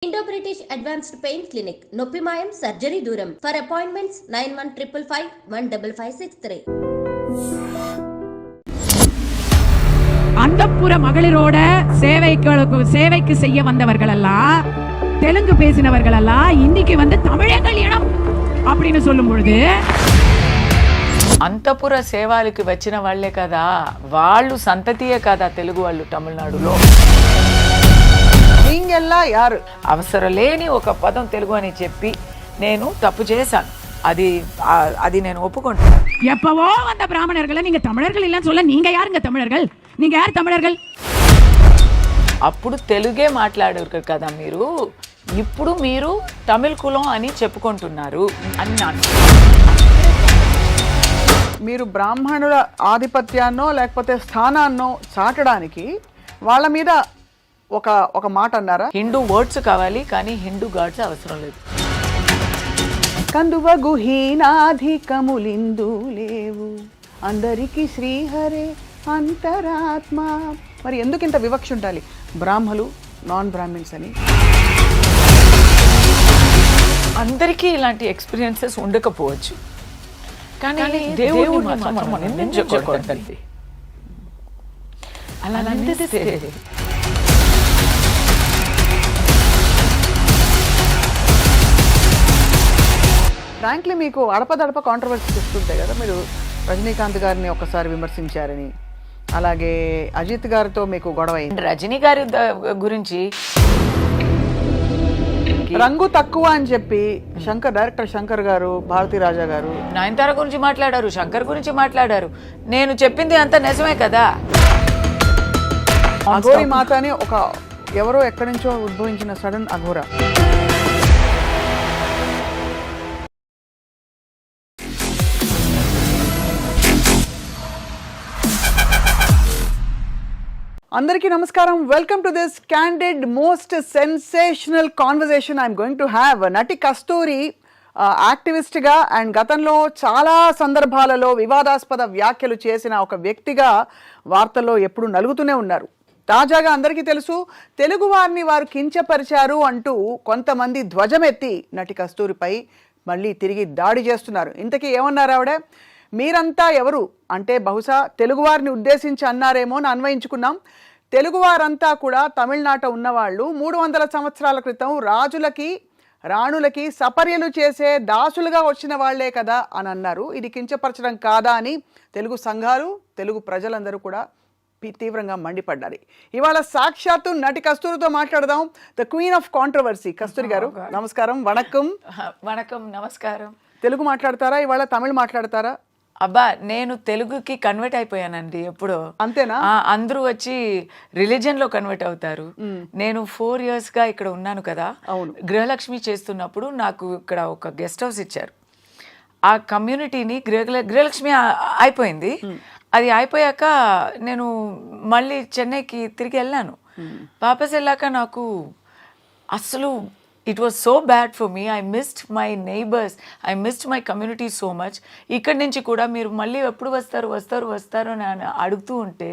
Indo-British Advanced Pain Clinic, Noppimayam Surgery Duram. For appointments 9155556563. அந்தப்புற மகளிரோட சேவைக்கு செய்ய வந்தவர்கள் எல்லாம் தெலுங்கு பேசினவர்கள் எல்லாம் இன்னைக்கு வந்து தமிழங்கள் இனம் அப்படின்னு சொல்லும் பொழுது అంతపుర సేవలకు వచ్చిన వాళ్ళే కదా, వాళ్ళు సంతతియే కదా తెలుగు వాళ్ళు తమిళనాడులో. నీంగెల్లా యారు అవసరం లేని ఒక పదం తెలుగు అని చెప్పి నేను తప్పు చేశాను. అది నేను ఒప్పుకుంటాను. எப்பவோ வந்த பிராமணர்களை நீங்க தமிழர்கள் இல்லைன்னு சொல்ல நீங்க யாருங்க தமிழர்கள்? நீங்க யார் தமிழர்கள்? అప్పుడు తెలుగే మాట్లాడారు కదా మీరు, ఇప్పుడు మీరు తమిళ కులం అని చెప్పుకుంటున్నారు అన్నాను. మీరు బ్రాహ్మణుల ఆధిపత్యాన్నో లేకపోతే స్థానాన్నో చాటడానికి వాళ్ళ మీద ఒక మాట అన్నారా? హిందూ వర్డ్స్ కావాలి కానీ హిందూ గాడ్స్ అవసరం లేదు. కందువగు హీనాధికములిందు లేవు అందరికి శ్రీహరే అంతరాత్మ. మరి ఎందుకు ఇంత వివక్ష ఉండాలి బ్రాహ్మలు నాన్ బ్రాహ్మిన్స్ అని? అందరికీ ఇలాంటి ఎక్స్పీరియన్సెస్ ఉండకపోవచ్చు, కానీ దేవుడిని మాత్రం మనం నిందించకూడదండి. అలా నిందిస్తే ఫ్రాంక్లీ మీకు అడపదడప కాంట్రవర్సీస్ వస్తుంటాయి కదా. మీరు రజనీకాంత్ గారిని ఒకసారి విమర్శించారని, అలాగే అజిత్ గారితో మీకు గొడవ అయింది. రజనీ గారి గురించి రంగు తక్కువ అని చెప్పి డైరెక్టర్ శంకర్ గారు, భారతీ రాజా గారు నయనతార గురించి మాట్లాడారు, శంకర్ గురించి మాట్లాడారు. నేను చెప్పింది అంత నిజమే కదా. అఘోరి మాత అని ఒక ఎవరో ఎక్కడి నుంచో ఉద్భవించిన సడన్ అఘోరా. అందరికీ నమస్కారం. Welcome to this candid most sensational conversation I'm going to have. నటి కస్తూరి యాక్టివిస్ట్గా అండ్ గతంలో చాలా సందర్భాలలో వివాదాస్పద వ్యాఖ్యలు చేసిన ఒక వ్యక్తిగా వార్తల్లో ఎప్పుడు నలుగుతూనే ఉన్నారు. తాజాగా అందరికీ తెలుసు, తెలుగు వారిని వారు కించపరిచారు అంటూ కొంతమంది ధ్వజమెత్తి నటి కస్తూరిపై మళ్ళీ తిరిగి దాడి చేస్తున్నారు. ఇంతకీ ఏమన్నారు ఆవిడ? మీరంతా ఎవరు అంటే బహుశా తెలుగువారిని ఉద్దేశించి అన్నారేమో అని అన్వయించుకున్నాం. తెలుగువారంతా కూడా తమిళనాట ఉన్నవాళ్ళు 300 సంవత్సరాల క్రితం రాజులకి రాణులకి సపర్యలు చేసే దాసులుగా వచ్చిన వాళ్లే కదా అని అన్నారు. ఇది కించపరచడం కాదా అని తెలుగు సంఘాలు, తెలుగు ప్రజలందరూ కూడా తీవ్రంగా మండిపడ్డారు. ఇవాళ సాక్షాత్తు నటి కస్తూరితో మాట్లాడదాం. ద క్వీన్ ఆఫ్ కాంట్రవర్సీ కస్తూరి గారు, నమస్కారం. వణకం. వణకం, నమస్కారం. తెలుగు మాట్లాడతారా ఇవాళ? తమిళ్ మాట్లాడతారా? అబ్బా, నేను తెలుగుకి కన్వర్ట్ అయిపోయానండి ఎప్పుడో. అంతేనా? అందరూ వచ్చి రిలీజియన్ లో కన్వర్ట్ అవుతారు. నేను 4 years గా ఇక్కడ ఉన్నాను కదా. అవును. గృహలక్ష్మి చేస్తున్నప్పుడు నాకు ఇక్కడ ఒక గెస్ట్ హౌస్ ఇచ్చారు. ఆ కమ్యూనిటీని గృహలక్ష్మి అయిపోయింది. అది అయిపోయాక నేను మళ్ళీ చెన్నైకి తిరిగి వెళ్ళాను. వాపస్ వెళ్ళాక నాకు అసలు it was so bad for me. I missed my neighbours, I missed my community so much. ఇక్కడి నుంచి కూడా మీరు మళ్ళీ ఎప్పుడు వస్తారు అని అడుగుతూ ఉంటే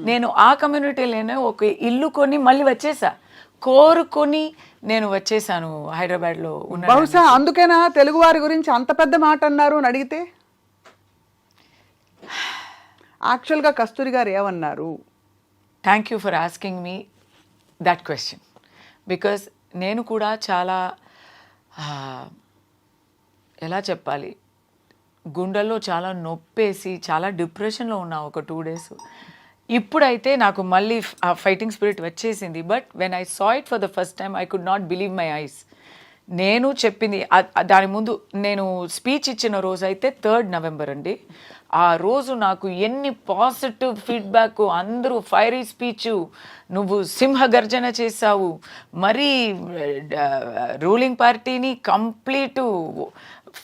నేను ఆ కమ్యూనిటీలోనే ఒక ఇల్లు కొని మళ్ళీ వచ్చేసా. కోరుకొని నేను వచ్చేసాను హైదరాబాద్లో ఉన్న. బహుశా అందుకేనా తెలుగు వారి గురించి అంత పెద్ద మాట అన్నారు అని అడిగితే? యాక్చువల్గా కస్తూరి గారు ఏమన్నారు? Thank you for asking me that question. Because నేను కూడా చాలా ఎలా చెప్పాలి, గుండెల్లో చాలా నొప్పేసి చాలా డిప్రెషన్లో ఉన్నా ఒక 2 days. ఇప్పుడైతే నాకు మళ్ళీ ఆ ఫైటింగ్ స్పిరిట్ వచ్చేసింది. But when I saw it for the first time I could not believe my eyes. నేను చెప్పింది దాని ముందు నేను స్పీచ్ ఇచ్చిన రోజు అయితే 3rd November అండి. ఆ రోజు నాకు ఎన్ని పాజిటివ్ ఫీడ్బ్యాక్, అందరూ ఫైరీ స్పీచ్, నువ్వు సింహగర్జన చేసావు, మరీ రూలింగ్ పార్టీని కంప్లీట్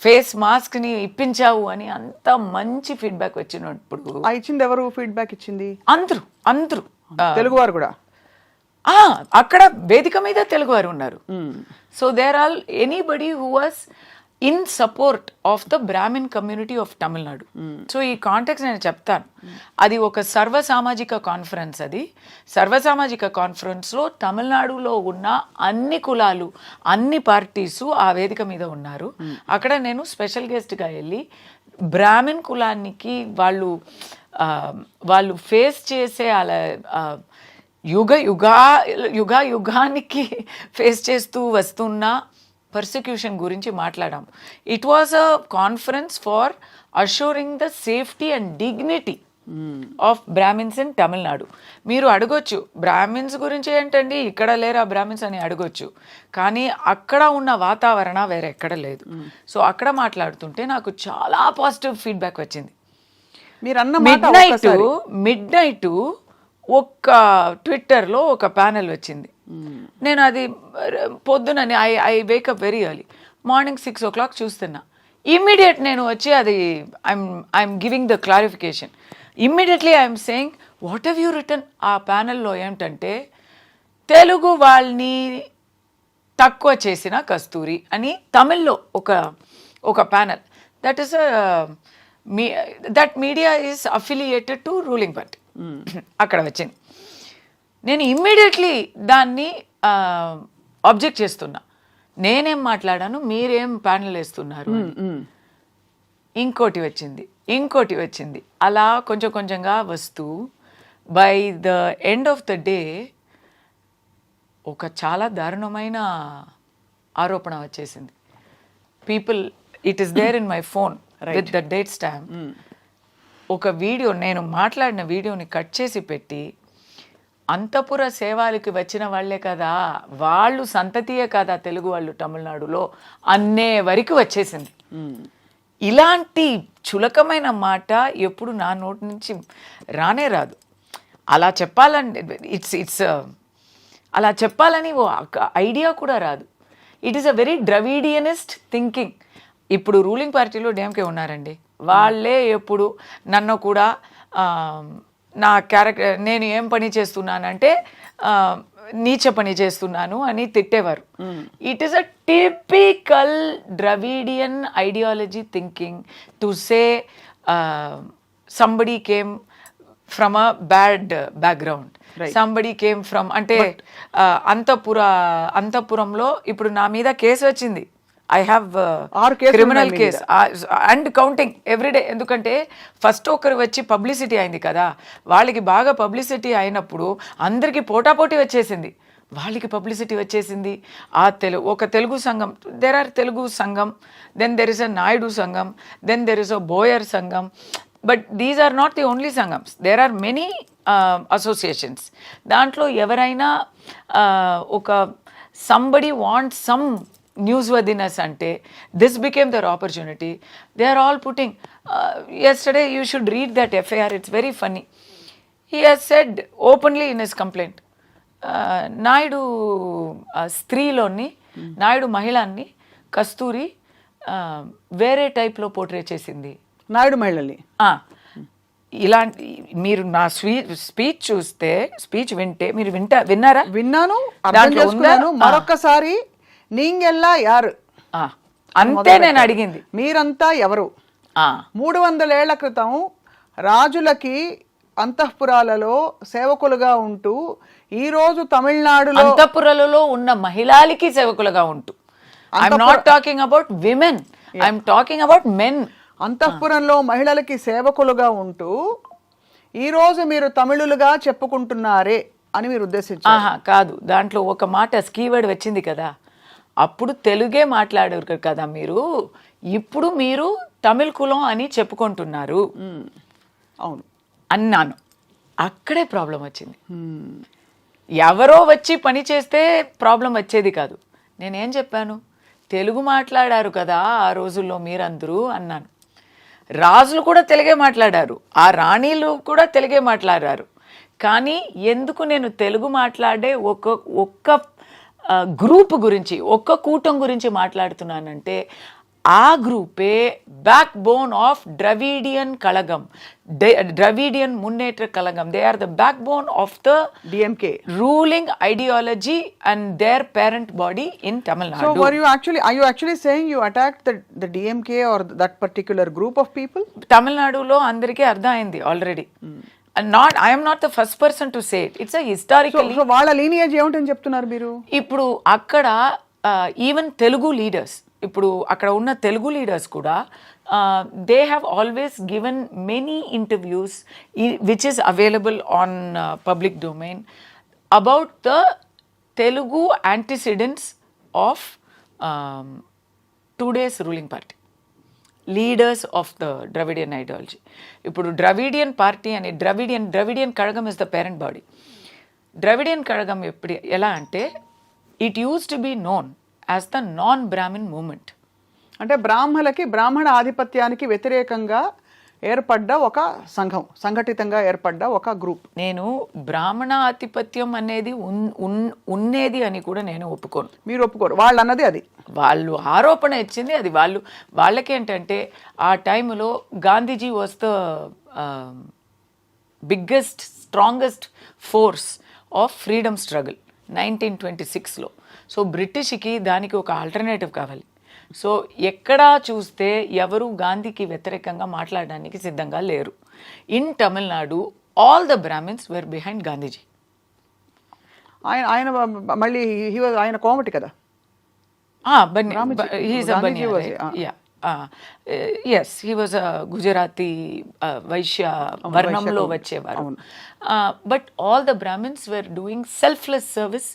ఫేస్ మాస్క్ని ఇప్పించావు అని అంత మంచి ఫీడ్బ్యాక్ వచ్చినప్పుడు. ఇచ్చింది ఎవరు? ఫీడ్బ్యాక్ ఇచ్చింది అందరూ తెలుగువారు కూడా. అక్కడ వేదిక మీద తెలుగువారు ఉన్నారు. So there all anybody who was in support of the Brahmin community of Tamil Nadu. So ఈ కాంటెక్స్ట్ నేను చెప్తాను. అది ఒక సర్వసామాజిక కాన్ఫరెన్స్. అది సర్వసామాజిక కాన్ఫరెన్స్లో తమిళనాడులో ఉన్న అన్ని కులాలు, అన్ని పార్టీసు ఆ వేదిక మీద ఉన్నారు. అక్కడ నేను స్పెషల్ గెస్ట్గా వెళ్ళి బ్రాహ్మిన్ కులానికి వాళ్ళు ఫేస్ చేసే అలా యుగానికి ఫేస్ చేస్తూ వస్తున్న పర్సిక్యూషన్ గురించి మాట్లాడాం. It was a conference for assuring the safety and dignity of Brahmins in Tamil Nadu. మీరు అడగొచ్చు బ్రాహ్మిన్స్ గురించి ఏంటండి, ఇక్కడ లేరా బ్రాహ్మిన్స్ అని అడగొచ్చు. కానీ అక్కడ ఉన్న వాతావరణ వేరే ఎక్కడ లేదు. సో అక్కడ మాట్లాడుతుంటే నాకు చాలా పాజిటివ్ ఫీడ్బ్యాక్ వచ్చింది. మిడ్ నైట్ ఒక్క ట్విట్టర్లో ఒక ప్యానెల్ వచ్చింది. నేను అది పొద్దున I wake up very early, morning 6 o'clock చూస్తున్నా. ఇమ్మీడియట్ నేను వచ్చి అది I'm giving the clarification. Immediately I'm saying what have you return. ఆ ప్యానెల్లో ఏమిటంటే తెలుగు వాళ్ళని తక్కువ చేసిన కస్తూరి అని తమిళ్లో ఒక panel. That is that media is affiliated to ruling party. అక్కడ వచ్చింది. నేను ఇమ్మీడియట్లీ దాన్ని ఆబ్జెక్ట్ చేస్తున్నా. నేనేం మాట్లాడాను, మీరేం ప్యానెల్ వేస్తున్నారు. ఇంకోటి వచ్చింది. అలా కొంచెం కొంచెంగా వస్తూ by the end of the day ఒక చాలా దారుణమైన ఆరోపణ వచ్చేసింది. People, it is there in my phone with the date stamp. ఒక వీడియో, నేను మాట్లాడిన వీడియోని కట్ చేసి పెట్టి అంతఃపుర సేవలకి వచ్చిన వాళ్ళే కదా, వాళ్ళు సంతతియే కదా తెలుగు వాళ్ళు తమిళనాడులో అన్నే వరకు వచ్చేసింది. ఇలాంటి చులకమైన మాట ఎప్పుడు నా నోటి నుంచి రానే రాదు. అలా చెప్పాలని ఇట్స్ అలా చెప్పాలని ఓ ఐడియా కూడా రాదు. It is a very Dravidianist thinking. ఇప్పుడు రూలింగ్ పార్టీలో డిఎంకే ఉన్నారండి, వాళ్ళే ఎప్పుడు నన్ను కూడా నా క్యారెక్టర్, నేను ఏం పని చేస్తున్నానంటే నీచ పని చేస్తున్నాను అని తిట్టేవారు. It is a typical Dravidian ideology thinking to say somebody came from a bad background, somebody came from అంటే అంతఃపురంలో ఇప్పుడు నా మీద కేసు వచ్చింది. I have criminal case and counting every day. ఎందుకంటే ఫస్ట్ ఒకరు వచ్చి పబ్లిసిటీ అయింది కదా, వాళ్ళకి బాగా పబ్లిసిటీ అయినప్పుడు అందరికీ పోటాపోటీ వచ్చేసింది. వాళ్ళకి పబ్లిసిటీ వచ్చేసింది. ఒక తెలుగు సంఘం, there are Telugu sangham, then there is a Naidu sangham, then there is a Boyar sangham. But these are not the only sanghams, there are many associations. దాంట్లో ఎవరైనా ఒక somebody wants some newsworthiness ante this became their opportunity. They are all putting yesterday you should read that FIR, it's very funny. He has said openly in his complaint Naidu స్త్రీలోని నాయుడు మహిళని కస్తూరి వేరే టైప్లో portray చేసింది. నాయుడు మహిళని ఇలాంటి మీరు నా స్పీచ్ చూస్తే, స్పీచ్ వింటే, మీరు విన్నారా? విన్నాను, అర్థం చేసుకున్నాను. మరొక్కసారి నీంగెల్లా యారు అంతే నేను అడిగింది. మీరంతా ఎవరు? 300 ఏళ్ల క్రితం రాజులకి అంతఃపురాలలో సేవకులుగా ఉంటూ, ఈరోజు తమిళనాడులో అంతఃపురాలలో ఉన్న మహిళలకి సేవకులుగా ఉంటూ, I'm not talking about women, I'm talking about men. అంతఃపురంలో మహిళలకి సేవకులుగా ఉంటూ ఈరోజు మీరు తమిళులుగా చెప్పుకుంటున్నారే అని మీరు ఉద్దేశించారు? కాదు, దాంట్లో ఒక మాట కీవర్డ్ వచ్చింది కదా, అప్పుడు తెలుగే మాట్లాడారు కదా మీరు, ఇప్పుడు మీరు తమిళ కులం అని చెప్పుకుంటున్నారు. అవును అన్నాను. అక్కడే ప్రాబ్లం వచ్చింది. ఎవరో వచ్చి పని చేస్తే ప్రాబ్లం వచ్చేది కాదు. నేనేం చెప్పాను, తెలుగు మాట్లాడారు కదా ఆ రోజుల్లో మీరందరూ అన్నాను. రాజులు కూడా తెలుగే మాట్లాడారు, ఆ రాణీలు కూడా తెలుగే మాట్లాడారు. కానీ ఎందుకు నేను తెలుగు మాట్లాడే ఒక్క గ్రూప్ గురించి, ఒక్క కూటం గురించి మాట్లాడుతున్నానంటే, ఆ గ్రూపే backbone of Dravidian Kazhagam, Dravidian Munnetra Kazhagam. They are the backbone of the DMK ruling ideology and their parent body in Tamil Nadu. So are you actually saying you attacked the DMK or that particular group of people? తమిళనాడులో అందరికీ అర్థమైంది already. I am not the first person to say it. It's a historically. So వాళ్ళ lineage ఏమిటని చెప్తున్నారు మీరు? ఇప్పుడు అక్కడ even Telugu leaders, ఇప్పుడు అక్కడ ఉన్న తెలుగు లీడర్స్ కూడా they have always given many interviews which is available on public domain about the Telugu antecedents of today's ruling party, leaders of the Dravidian ideology. ఇప్పుడు ద్రవిడియన్ పార్టీ అని Dravidian Kazhagam is the parent body. Dravidian Kazhagam ఎలా అంటే it used to be known as the non Brahmin movement. అంటే బ్రాహ్మణ ఆధిపత్యానికి వ్యతిరేకంగా ఏర్పడ్డ ఒక సంఘం, సంఘటితంగా ఏర్పడ్డ ఒక గ్రూప్. నేను బ్రాహ్మణ ఆధిపత్యం అనేది ఉన్నది అని కూడా నేను ఒప్పుకోను. మీరు ఒప్పుకోరు? వాళ్ళు అన్నది అది, వాళ్ళు ఆరోపణ ఇచ్చింది అది. వాళ్ళకేంటంటే ఆ టైంలో Gandhiji was the biggest strongest force of freedom struggle 1926లో. సో బ్రిటిష్కి దానికి ఒక ఆల్టర్నేటివ్ కావాలి. సో ఎక్కడా చూస్తే ఎవరు గాంధీకి వ్యతిరేకంగా మాట్లాడడానికి సిద్ధంగా లేరు. In Tamil Nadu all the Brahmins were behind Gandhiji. ఆయన మళ్ళీ ఆయన కోమటి కదా. ఎస్, హీ వాజ్ గుజరాతీ వైశ్య వర్ణంలో వచ్చేవారు. But all the Brahmins were doing selfless service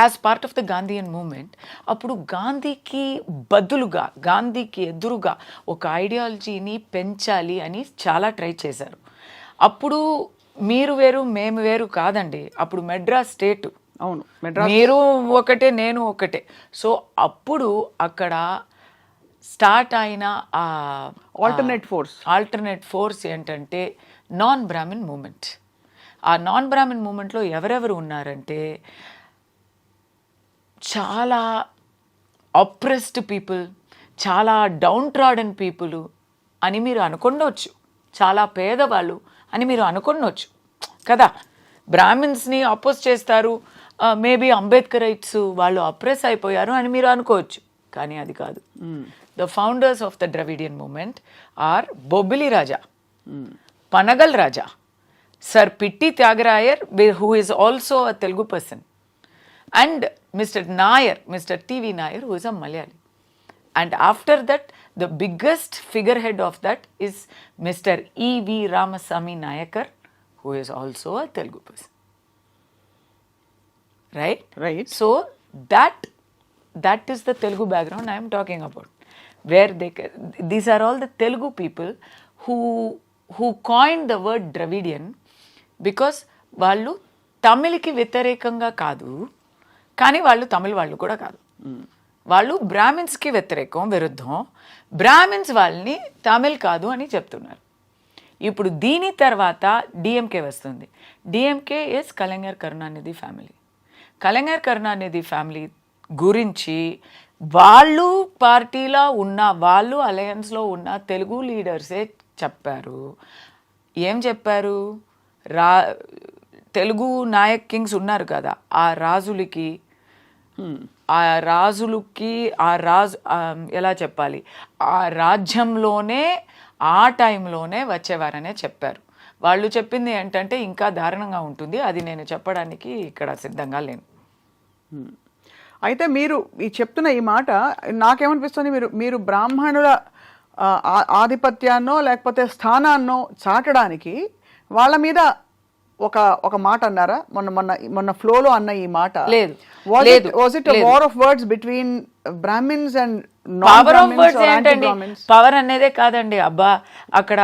as part of the Gandhian movement. అప్పుడు గాంధీకి బదులుగా, గాంధీకి ఎదురుగా ఒక ఐడియాలజీని పెంచాలి అని చాలా ట్రై చేశారు. అప్పుడు మీరు వేరు మేము వేరు కాదండి, అప్పుడు మెడ్రాస్ స్టేటు. అవును, మీరు ఒకటే నేను ఒకటే. సో అప్పుడు అక్కడ స్టార్ట్ అయిన ఆల్టర్నేట్ ఫోర్స్ ఏంటంటే నాన్ బ్రాహ్మిన్ మూమెంట్. ఆ నాన్ బ్రాహ్మిన్ మూమెంట్లో ఎవరెవరు ఉన్నారంటే చాలా అప్రెస్డ్ పీపుల్, చాలా డౌన్ ట్రాడన్ పీపుల్ అని మీరు అనుకుండవచ్చు, చాలా పేదవాళ్ళు అని మీరు అనుకుండవచ్చు కదా. బ్రాహ్మిన్స్ని అపోజ్ చేస్తారు, మేబీ అంబేద్కరైట్స్ వాళ్ళు అప్రెస్ అయిపోయారు అని మీరు అనుకోవచ్చు, కానీ అది కాదు. The founders of the Dravidian movement are Bobbili Raja, Panagal Raja, Sir Pitti Tyagarayan, who is also a Telugu person, and Mr. Nair, Mr. TV Nair, who is a Malayali. And after that, the biggest figurehead of that is Mr. E.V. Ramasamy Nayakar, who is also a Telugu person. Right? So that is the Telugu background I am talking about, where these are all the Telugu people who coined the word Dravidian. Because వాళ్ళు తమిళకి వ్యతిరేకంగా కాదు, కానీ వాళ్ళు తమిళ వాళ్ళు కూడా కాదు. వాళ్ళు బ్రాహ్మిన్స్కి విరుద్ధం, బ్రాహ్మిన్స్ వాళ్ళని తమిళ్ కాదు అని చెప్తున్నారు. ఇప్పుడు దీని తర్వాత డిఎంకే వస్తుంది. DMK is Kalaignar Karunanidhi family. Kalaignar Karunanidhi family గురించి వాళ్ళు పార్టీలో ఉన్న, వాళ్ళు అలయన్స్లో ఉన్న తెలుగు లీడర్సే చెప్పారు. ఏం చెప్పారు? తెలుగు నాయక్ కింగ్స్ ఉన్నారు కదా, ఆ రాజులకి ఎలా చెప్పాలి, ఆ రాజ్యంలోనే ఆ టైంలోనే వచ్చేవారనే చెప్పారు. వాళ్ళు చెప్పింది ఏంటంటే ఇంకా దారుణంగా ఉంటుంది, అది నేను చెప్పడానికి ఇక్కడ సిద్ధంగా లేను. అయితే మీరు చెప్తున్న ఈ మాట నాకేమనిపిస్తుంది, మీరు బ్రాహ్మణుల ఆధిపత్యాన్నో లేకపోతే స్థానాన్నో చాటడానికి వాళ్ళ మీద ఒక మాట అన్నారా? మొన్న ఫ్లోలో అన్న ఈ మాట లేదు. Was it war of words between Brahmins and power of words ఏంటండి? పవర్ అనేదే కాదండి. అబ్బా, అక్కడ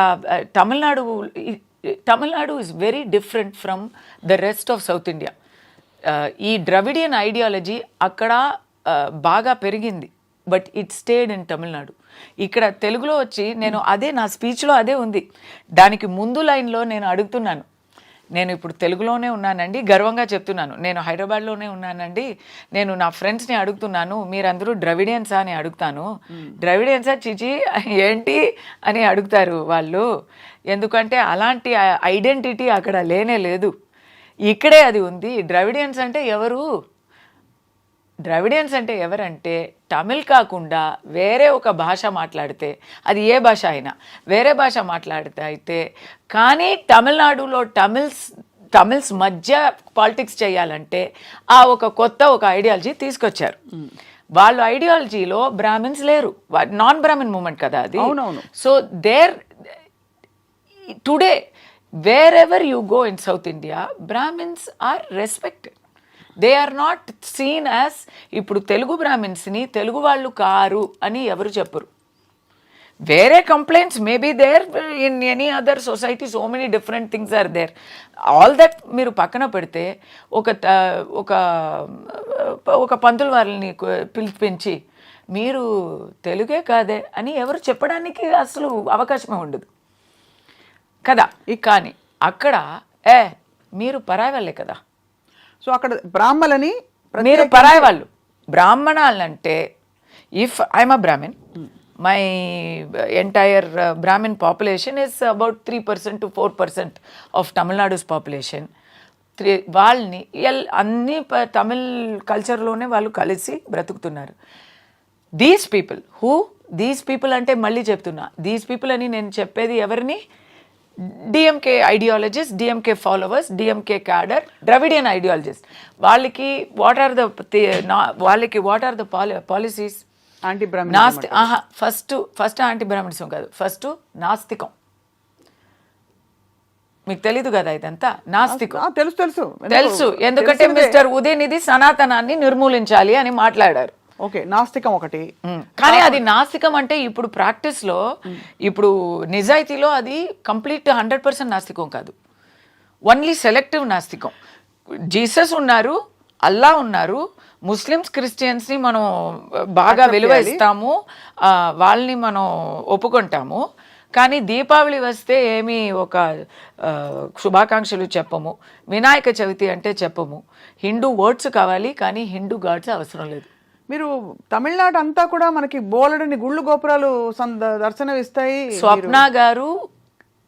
Tamil Nadu is very different from the rest of South India. ఈ ద్రవిడియన్ ఐడియాలజీ అక్కడ బాగా పెరిగింది, but it stayed in Tamil Nadu. ఇక్కడ తెలుగులో వచ్చి నేను అదే నా స్పీచ్లో అదే ఉంది. దానికి ముందు లైన్లో నేను అడుగుతున్నాను, నేను ఇప్పుడు తెలుగులోనే ఉన్నానండి, గర్వంగా చెప్తున్నాను. నేను హైదరాబాద్లోనే ఉన్నానండి. నేను నా ఫ్రెండ్స్ని అడుగుతున్నాను, మీరందరూ ద్రవిడియన్సా అని అడుగుతాను. ద్రవిడియన్సా చిచి ఏంటి అని అడుగుతారు వాళ్ళు. ఎందుకంటే అలాంటి ఐడెంటిటీ అక్కడ లేనే లేదు, ఇక్కడే అది ఉంది. ద్రవిడియన్స్ అంటే ఎవరు? ద్రవిడియన్స్ అంటే ఎవరంటే తమిళ్ కాకుండా వేరే ఒక భాష మాట్లాడితే, అది ఏ భాష అయినా వేరే భాష మాట్లాడితే అయితే, కానీ తమిళనాడులో తమిళ్స్ మధ్య పాలిటిక్స్ చేయాలంటే ఒక కొత్త ఐడియాలజీ తీసుకొచ్చారు. వాళ్ళ ఐడియాలజీలో బ్రాహ్మిన్స్ లేరు, నాన్ బ్రాహ్మిన్ మూమెంట్ కదా అది. So there today wherever you go in South India, Brahmins are respected. They are not seen as, ఇప్పుడు తెలుగు బ్రాహ్మిన్స్ని తెలుగు వాళ్ళు కారు అని ఎవరు చెప్పరు. వేరే complaints maybe there in any other society, so many different things are there. All that మీరు పక్కన పెడితే ఒక పంతులు వారిని పిలిపించి మీరు తెలుగే కాదే అని ఎవరు చెప్పడానికి అసలు అవకాశమే ఉండదు కదా. కానీ అక్కడ మీరు పరాయి వాళ్ళే కదా. సో అక్కడ బ్రాహ్మలని మీరు పరాయి వాళ్ళు. బ్రాహ్మణాలంటే if I'm a Brahmin, my entire Brahmin population is about 3% to 4% of Tamil Nadu's population. వాళ్ళని అన్ని తమిళ్ కల్చర్లోనే వాళ్ళు కలిసి బ్రతుకుతున్నారు. దీస్ పీపుల్ అంటే మళ్ళీ చెప్తున్నా, దీస్ పీపుల్ అని నేను చెప్పేది ఎవరిని? DMK ideologist, DMK followers, DMK cadre, Dravidian ideologist. వాళ్ళకి what are the policies? Anti Brahmana. First anti Brahminism కాదు, ఫస్ట్ నాస్తికం. మీకు తెలీదు కదా ఇదంతా? నాస్తికం తెలుసు. ఎందుకంటే మిస్టర్ ఉదయనిధి సనాతనాన్ని నిర్మూలించాలి అని మాట్లాడారు. ఓకే, నాస్తికం ఒకటి. కానీ అది నాస్తికం అంటే ఇప్పుడు ప్రాక్టీస్లో, ఇప్పుడు నిజాయితీలో అది కంప్లీట్ 100% నాస్తికం కాదు, ఓన్లీ సెలెక్టివ్ నాస్తికం. జీసస్ ఉన్నారు, అల్లా ఉన్నారు, ముస్లిమ్స్ క్రిస్టియన్స్ని మనం బాగా విలువ ఇస్తాము, వాళ్ళని మనం ఒప్పుకుంటాము. కానీ దీపావళి వస్తే ఏమీ ఒక శుభాకాంక్షలు చెప్పము, వినాయక చవితి అంటే చెప్పము. హిందూ వర్డ్స్ కావాలి కానీ హిందూ గాడ్స్ అవసరం లేదు. మీరు తమిళనాడు అంతా కూడా మనకి బోలెడని గుళ్ళు గోపురాలు దర్శనం ఇస్తాయి. స్వప్న గారు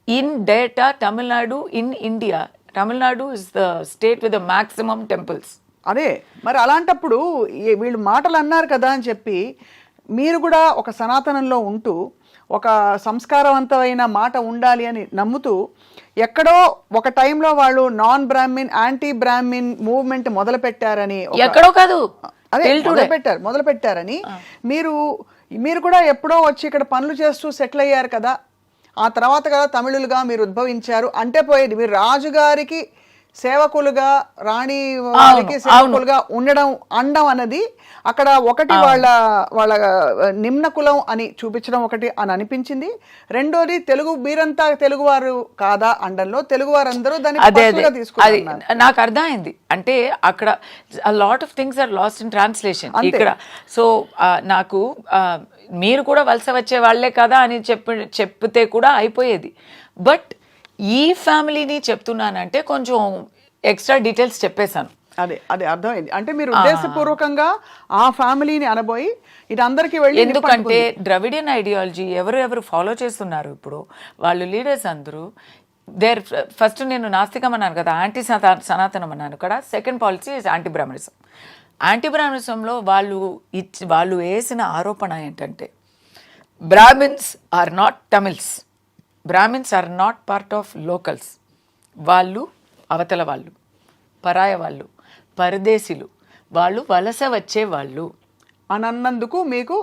in data Tamil Nadu in India, Tamil Nadu is the state with the maximum temples. అదే మరి అలాంటప్పుడు వీళ్ళు మాటలు అన్నారు కదా అని చెప్పి మీరు కూడా ఒక సనాతనంలో ఉంటూ ఒక సంస్కారవంతమైన మాట ఉండాలి అని నమ్ముతూ ఎక్కడో ఒక టైంలో వాళ్ళు non Brahmin, anti Brahmin movement మొదలు పెట్టారని, ఎక్కడో కాదు అదే మొదలు పెట్టారని మీరు కూడా ఎప్పుడో వచ్చి ఇక్కడ పనులు చేస్తూ సెటిల్ అయ్యారు కదా. ఆ తర్వాత కదా తమిళులుగా మీరు ఉద్భవించారు అంటే పోయేది. మీరు రాజుగారికి సేవకులుగా, రాణి వారికి సేవకులుగా అనడం అన్నది అక్కడ ఒకటి వాళ్ళ నిమ్న కులం అని చూపించడం ఒకటి అని అనిపించింది. రెండోది మీరంతా తెలుగువారు కాదా అండంలో తెలుగువారందరూ దాన్ని తీసుకున్నారు. నాకు అర్థమైంది. అంటే అక్కడ lot of things are lost in translation ఇక్కడ. సో నాకు మీరు కూడా వలస వచ్చే వాళ్ళే కదా అని చెప్తే కూడా అయిపోయేది. బట్ ఈ ఫ్యామిలీని చెప్తున్నానంటే కొంచెం ఎక్స్ట్రా డీటెయిల్స్ చెప్పేశాను. అదే అర్థమైంది. అంటే మీరు ఉద్దేశపూర్వకంగా ఆ ఫ్యామిలీని అనబోయి ఇది అందరికీ వెళ్ళి, ఎందుకంటే ద్రవిడియన్ ఐడియాలజీ ఎవరు ఫాలో చేస్తున్నారు ఇప్పుడు వాళ్ళు లీడర్స్ అందరూ ఫస్ట్ నేను నాస్తికం అన్నాను కదా, యాంటీ సనాతనం అన్నాను కదా. Second policy is anti Brahminism. Anti బ్రాహ్మణిజంలో వాళ్ళు వేసిన ఆరోపణ ఏంటంటే Brahmins are not Tamils, Brahmins are not part of locals, వాళ్ళు అవతల వాళ్ళు, పరాయ వాళ్ళు, పరదేశీలు, వాళ్ళు వలస వచ్చే వాళ్ళు అని అన్నందుకు మీకు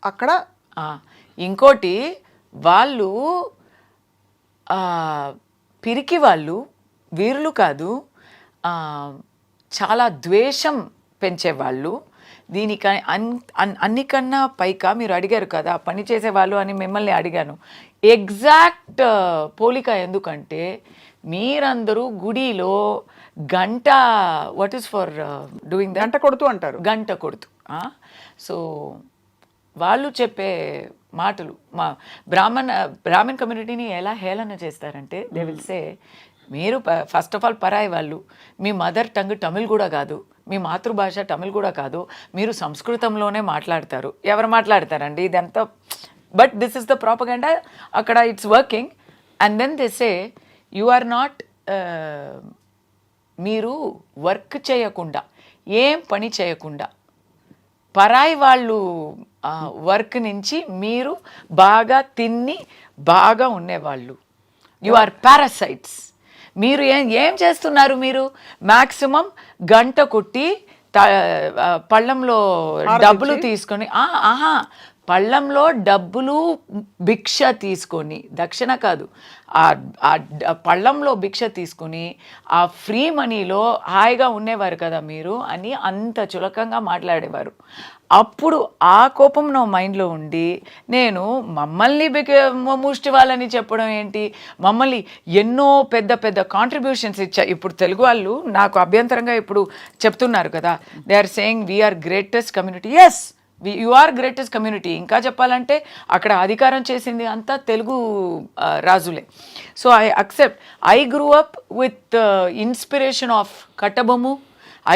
అక్కడ ఇంకోటి వాళ్ళు పిరికి వాళ్ళు, వీరులు కాదు, చాలా ద్వేషం పెంచేవాళ్ళు. దీనికి అన్నికన్నా పైగా మీరు అడిగారు కదా పని చేసేవాళ్ళు అని, మిమ్మల్ని అడిగాను. ఎగ్జాక్ట్ పోలిక ఎందుకంటే మీరందరూ గుడిలో గంట, వాట్ ఈస్ ఫర్ డూయింగ్ గంట కొడుతూ అంటారు, గంట కొడుతూ. సో వాళ్ళు చెప్పే మాటలు మా బ్రాహ్మణ్ కమ్యూనిటీని ఎలా హేళన చేస్తారంటే దే విల్ సే మీరు ఫస్ట్ ఆఫ్ ఆల్ పరాయి వాళ్ళు. మీ మదర్ టంగ్ తమిళ్ కూడా కాదు, మీ మాతృభాష తమిళ్ కూడా కాదు, మీరు సంస్కృతంలోనే మాట్లాడతారు. ఎవరు మాట్లాడతారండి ఇదంతా? But this is the propaganda అక్కడ, it's working. And then they say you are not, మీరు వర్క్ చేయకుండా, ఏం పని చేయకుండా, పరాయి వాళ్ళు వర్క్ నుంచి మీరు బాగా తిని బాగా ఉండేవాళ్ళు. You are parasites. మీరు ఏం చేస్తున్నారు? మీరు మ్యాక్సిమం గంట కొట్టి పళ్ళంలో డబ్బులు తీసుకొని, పళ్ళంలో డబ్బులు భిక్ష తీసుకొని, దక్షిణ కాదు, ఆ పళ్ళంలో భిక్ష తీసుకొని ఆ ఫ్రీ మనీలో హాయిగా ఉండేవారు కదా మీరు అని అంత చులకంగా మాట్లాడేవారు. అప్పుడు ఆ కోపం నా మైండ్లో ఉండి నేను మమ్మల్ని ముష్టి వాళ్ళని చెప్పడం ఏంటి, మమ్మల్ని ఎన్నో పెద్ద పెద్ద కాంట్రిబ్యూషన్స్ ఇచ్చా. ఇప్పుడు తెలుగు వాళ్ళు నాకు అభ్యంతరంగా ఇప్పుడు చెప్తున్నారు కదా, they are saying we are greatest community. Yes, you are greatest community. ఇంకా చెప్పాలంటే అక్కడ అధికారం చేసింది అంతా తెలుగు రాజులే. So I accept. I grew up with inspiration of Kattabomman.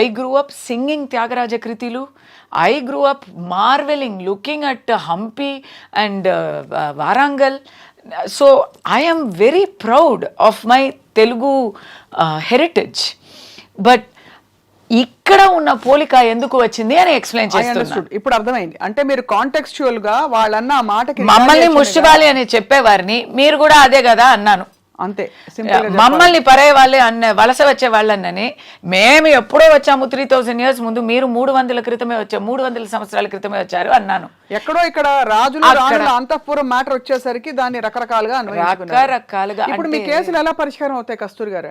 I grew up singing Thyagaraja కృతిలు. I grew up marvelling, looking at Hampi and Warangal. So I am very proud of my Telugu heritage. But ఇక్కడ ఉన్న పోలిక ఎందుకు వచ్చింది అని ఎక్స్ప్లెయిన్ చేస్తున్నా. ఇప్పుడు అర్థమైంది. అంటే మీరు కాంటెక్స్చువల్ గా వాళ్ళన్న మాటకి మమ్మల్ని ముష్టివాలి అని చెప్పేవారిని మీరు కూడా అదే కదా అన్నాను. అంతే, మమ్మల్ని పరే వాళ్ళే అన్న, వలస వచ్చే వాళ్ళని మేము ఎప్పుడో వచ్చాము 3000 years ముందు, మీరు 300 క్రితమే వచ్చారు, 300 సంవత్సరాల క్రితమే వచ్చారు అన్నాను. ఎక్కడో ఇక్కడ రాజులు అంతఃపురం మ్యాటర్ వచ్చేసరికి దాన్ని రకరకాలుగా రకరకాలుగా. ఇప్పుడు మీ కేసులు ఎలా పరిష్కారం అవుతాయి కస్తూరి గారు?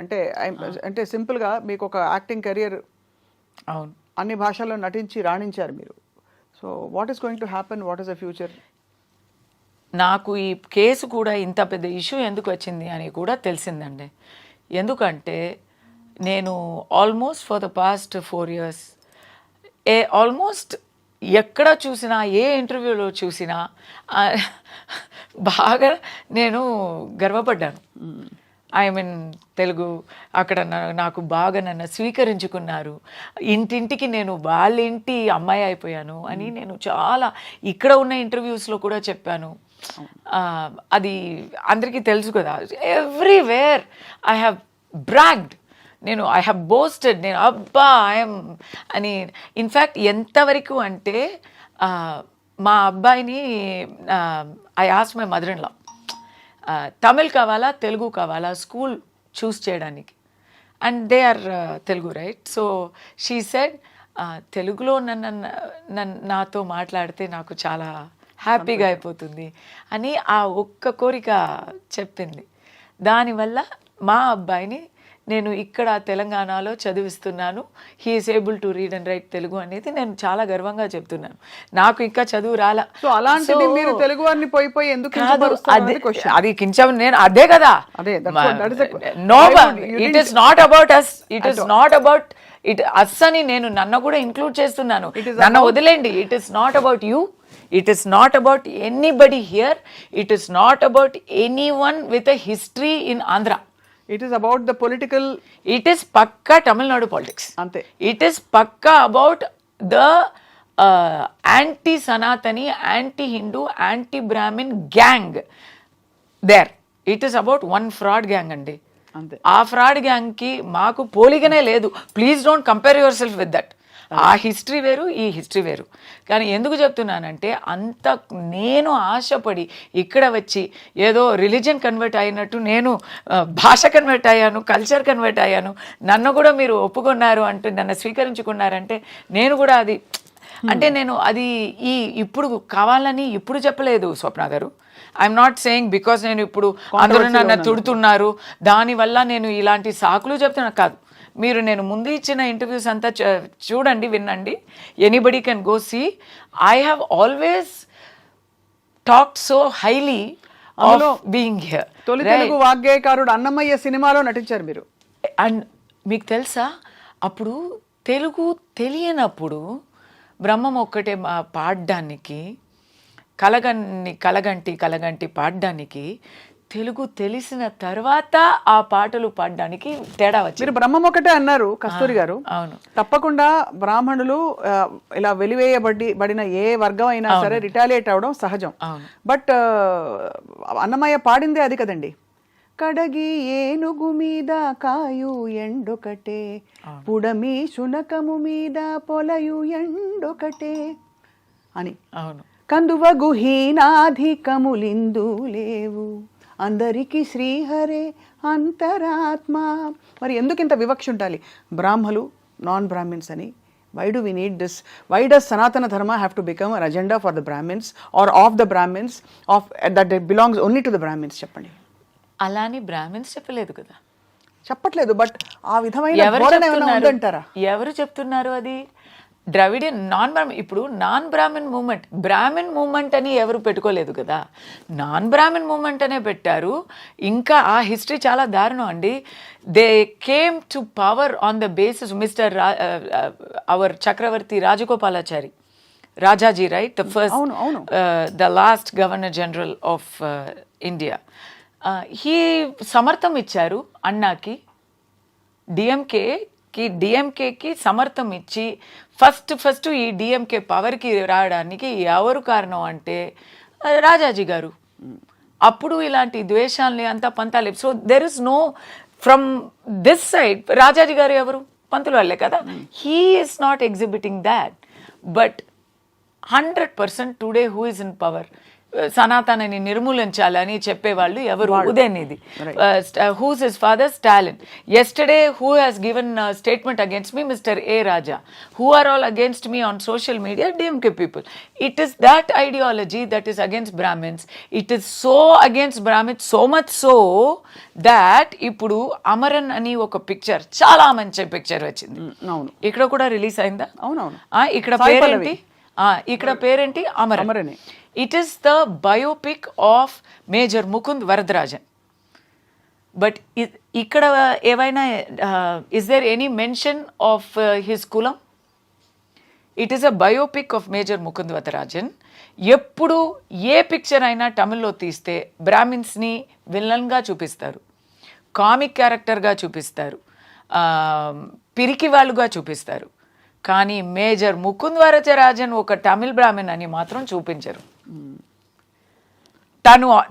అంటే సింపుల్ గా మీకు ఒక యాక్టింగ్ కెరియర్, అవును, అన్ని భాషల్లో నటించి రాణించారు మీరు. So what is going to happen? What is the future? నాకు ఈ కేసు కూడా ఇంత పెద్ద ఇష్యూ ఎందుకు వచ్చింది అని కూడా తెలిసిందండి. ఎందుకంటే నేను almost for the past 4 years almost ఎక్కడ చూసినా, ఏ ఇంటర్వ్యూలో చూసినా బాగా నేను గర్వపడ్డాను. ఐ మీన్ తెలుగు అక్కడ నాకు బాగా నన్ను స్వీకరించుకున్నారు. ఇంటింటికి నేను వాళ్ళ ఇంటి అమ్మాయి అయిపోయాను అని నేను చాలా ఇక్కడ ఉన్న ఇంటర్వ్యూస్లో కూడా చెప్పాను. అది అందరికీ తెలుసు కదా. Everywhere I have bragged. I have boasted. నేను అబ్బా ఐఎమ్ అని. ఇన్ఫ్యాక్ట్ ఎంతవరకు అంటే మా అబ్బాయిని I asked my mother in law, Tamil కావాలా తెలుగు కావాలా స్కూల్ చూస్ చేయడానికి. And they are Telugu, right? So she said తెలుగులో నాతో మాట్లాడితే నాకు చాలా హ్యాపీగా అయిపోతుంది అని ఆ ఒక్క కోరిక చెప్పింది. దానివల్ల మా అబ్బాయిని నేను ఇక్కడ తెలంగాణలో చదివిస్తున్నాను. He is able to read and write Telugu అనేది నేను చాలా గర్వంగా చెప్తున్నాను. నాకు ఇంకా చదువు రాలా. సో అలాంటిది మీరు తెలుగు వారిని పోయి ఎందుకు అది కించం, నేను అదే కదా. No, it is not about us, it is not about it us అని నేను నన్ను కూడా ఇంక్లూడ్ చేస్తున్నాను. నన్ను వదిలేండి. It is not about you. It is not about anybody here. It is not about anyone with a history in Andhra. It is about the political. It is pakka Tamil Nadu politics. Ante. It is pakka about the anti-Sanatani, anti-Hindu, anti-Brahmin gang there. It is about one fraud gang andi. Ante. ఆ fraud గ్యాంగ్కి మాకు పోలికనే లేదు. Please don't compare your self with that. ఆ history వేరు, ఈ history వేరు. కానీ ఎందుకు చెప్తున్నానంటే అంత నేను ఆశపడి ఇక్కడ వచ్చి ఏదో రిలీజన్ కన్వర్ట్ అయినట్టు నేను భాష కన్వర్ట్ అయ్యాను, కల్చర్ కన్వర్ట్ అయ్యాను, నన్ను కూడా మీరు ఒప్పుకున్నారు అంటూ నన్ను స్వీకరించుకున్నారంటే నేను కూడా అది అంటే నేను అది ఇప్పుడు కావాలని ఇప్పుడు చెప్పలేదు స్వప్న గారు. ఐఎమ్ నాట్ సేయింగ్ బికాస్ నేను ఇప్పుడు అందరూ నన్ను తిడుతున్నారు దానివల్ల నేను ఇలాంటి సాకులు చెప్తున్నా కాదు. మీరు నేను ముందు ఇచ్చిన ఇంటర్వ్యూస్ అంతా చూడండి, వినండి. Anybody can go see. I have always talked so highly of being here. తొలి తెలుగు వాగ్గేయకారుడు అన్నమయ్య సినిమాలో నటించారు మీరు. అండ్ మీకు తెలుసా, అప్పుడు తెలుగు తెలియనప్పుడు బ్రహ్మం ఒక్కటే పాడడానికి కలగంటి పాడడానికి తెలుగు తెలిసిన తర్వాత ఆ పాటలు పాడడానికి తేడా వచ్చింది. మీరు బ్రహ్మం ఒకటే అన్నారు కస్తూరి గారు. అవును. తప్పకుండా బ్రాహ్మణులు ఇలా వెలివేయబడిన ఏ వర్గం అయినా సరే రిటాలియేట్ అవడం సహజం. బట్ అన్నమయ్య పాడిందే అది కదండి. కడగి ఏనుగు మీద కాయు ఎండొకటే, పుడమి శునకము మీద పొలయు ఎండొకటే అని. అవును. కందువగు హీనాధికములిందు లేవు, అందరికీ శ్రీహరే అంతరాత్మ. మరి ఎందుకు ఇంత వివక్ష ఉండాలి? బ్రాహ్మలు, నాన్ బ్రాహ్మిన్స్ అని. Why do we need this? Why does Sanatana Dharma have to become an agenda for the Brahmins or of the Brahmins, that it belongs only to the Brahmins? చెప్పండి. అలాని బ్రాహ్మిన్స్ చెప్పలేదు కదా. చెప్పట్లేదు, but ఆ విధమైన ధోరణి ఏమైనా ఉందంటారా? ఎవరు చెప్తున్నారు అది? Dravidian non Brahmin. ఇప్పుడు non Brahmin movement, Brahmin movement అని ఎవరు పెట్టుకోలేదు కదా, నాన్ బ్రాహ్మణ్ మూమెంట్ అనే పెట్టారు. ఇంకా ఆ హిస్టరీ చాలా దారుణం అండి. They came to power on the basis mister our Chakravarti Rajagopalachari, Rajaji, right, the first, the last governor general of India. He సమర్థం ఇచ్చారు అన్నాకి, డిఎంకేకి సమర్థం ఇచ్చి ఫస్ట్ ఈ డిఎంకే పవర్కి రావడానికి ఎవరు కారణం అంటే రాజాజీ గారు. అప్పుడు ఇలాంటి ద్వేషాలని అంతా పంతాలి. So there is no from this side. Rajaji garu ఎవరు? పంతులు వాళ్ళే కదా. He is not exhibiting that. But 100% today who is in power, సనాతనని నిర్మూలించాలని చెప్పేవాళ్ళు ఎవరు? Udhayanidhi. Whose his father? Stalin. Yesterday who has given a statement against me? Mr. A. Raja. Who are all against me on social media? DMK people. It is that ideology that is against Brahmins. It is so against Brahmins, so much so that ఇప్పుడు అమరన్ అని ఒక picture, చాలా మంచి picture వచ్చింది. ఇక్కడ కూడా release అయిందా? అవునవును. ఇక్కడ పేరేంటి? ఇక్కడ పేరేంటి? Amaran. It is the biopic of Major Mukund Varadarajan. But ikkada evaina is there any mention of his kulam? It is a biopic of Major Mukund Varadarajan. ఎప్పుడు ఏ పిక్చర్ అయినా తమిళ్లో తీస్తే బ్రాహ్మిన్స్ని విలన్గా చూపిస్తారు, కామిక్ క్యారెక్టర్గా చూపిస్తారు, పిరికి వాళ్ళుగా చూపిస్తారు. కానీ మేజర్ ముకుంద్ వరదరాజన్ ఒక తమిళ్ బ్రాహ్మణ్ అని మాత్రం చూపించరు.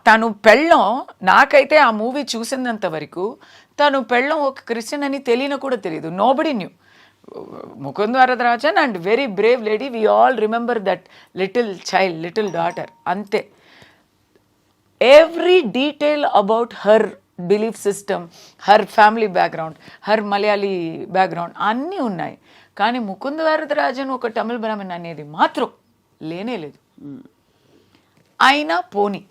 తను పెళ్ళం, నాకైతే ఆ మూవీ చూసినంత వరకు తను పెళ్ళం ఒక క్రిస్టియన్ అని తెలియని కూడా తెలియదు. Nobody knew. Mukund Varadarajan and very brave lady. We all remember that little child, little daughter, అంతే. Every detail about her belief system, her family background, her Malayali background అన్నీ ఉన్నాయి. కానీ ముకుంద్ వరదరాజన్ ఒక తమిళ్ బ్రాహ్మణ్ అనేది మాత్రం లేనే లేదు. అయినా పోనీ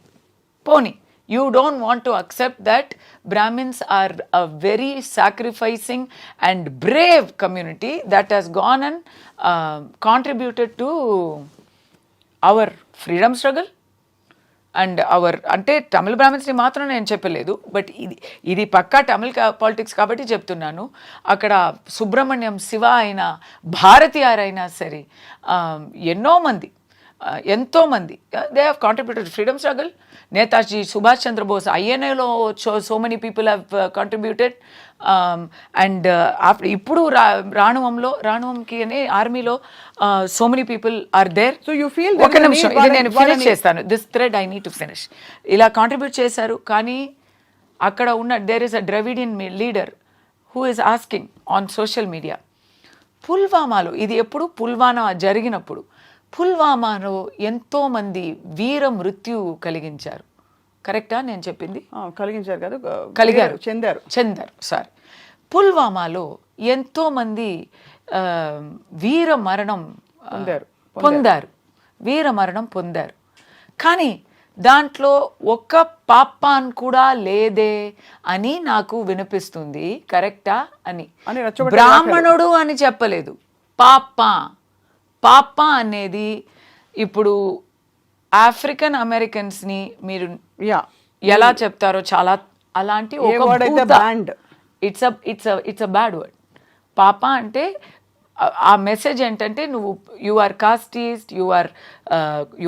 you don't want to accept that Brahmins are a very sacrificing and brave community that has gone and contributed to our freedom struggle and our, అంటే తమిళ బ్రాహ్మిన్స్ని మాత్రం నేను చెప్పలేదు, బట్ ఇది పక్కా తమిళ్ పాలిటిక్స్ కాబట్టి చెప్తున్నాను. అక్కడ సుబ్రహ్మణ్యం శివ అయినా, భారతీయార్ అయినా సరే, ఎంతోమంది they have contributed freedom struggle. Netaji Subhash Chandra Bose, ఐఎన్ఏలో so many people have contributed. And ఇప్పుడు రాణువంకి అనే ఆర్మీలో so many people are there. So you feel, ఒక నిమిషం, ఇది నేను ఫినిష్ చేస్తాను, this thread I need to finish. ఇలా కాంట్రిబ్యూట్ చేశారు. కానీ అక్కడ ఉన్న there is a Dravidian leader who is asking on social media, పుల్వామాలో, ఇది ఎప్పుడు పుల్వామా జరిగినప్పుడు, పుల్వామాలో ఎంతోమంది వీర మృత్యు కలిగించారు. కరెక్టా నేను చెప్పింది? కలిగించారు కాదు, చెందారు సార్. పుల్వామాలో ఎంతోమంది వీర మరణం పొందారు. కానీ దాంట్లో ఒక్క పాపాన్ కూడా లేదే అని నాకు వినిపిస్తుంది. కరెక్టా అని? బ్రాహ్మణుడు అని చెప్పలేదు, పాప అనేది. ఇప్పుడు ఆఫ్రికన్ అమెరికన్స్ని మీరు ఎలా చెప్తారో చాలా అలాంటి ఒక ఇట్స్ అ బ్యాడ్ వర్డ్. పాప అంటే ఆ మెసేజ్ ఏంటంటే నువ్వు you are కాస్టీస్ట్, you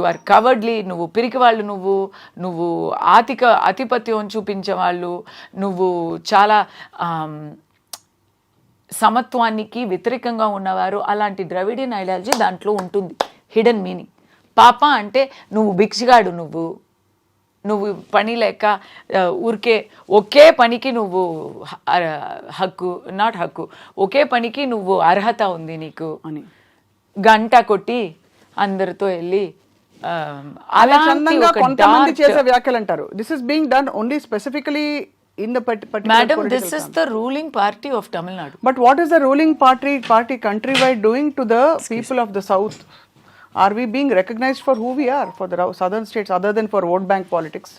are cowardly, నువ్వు పిరికి వాళ్ళు, నువ్వు ఆధిపత్యం చూపించే వాళ్ళు, నువ్వు చాలా సమత్వానికి వ్యతిరేకంగా ఉన్నవారు, అలాంటి ద్రవిడియన్ ఐడియాలజీ దాంట్లో ఉంటుంది, హిడెన్ మీనింగ్. పాప అంటే నువ్వు భిక్షగాడు, నువ్వు పని లేక ఊరికే ఒకే పనికి నువ్వు హక్కు ఒకే పనికి నువ్వు అర్హత ఉంది నీకు అని గంట కొట్టి అందరితో వెళ్ళి కొంతమంది చేసే వ్యాఖ్యలు అంటారు. This is being done only specifically in the particular Madam, this is the ruling party of Tamil Nadu. But what is the ruling party countrywide doing to the people of the south? Are we being recognized for who we are for the southern states other than for vote bank politics?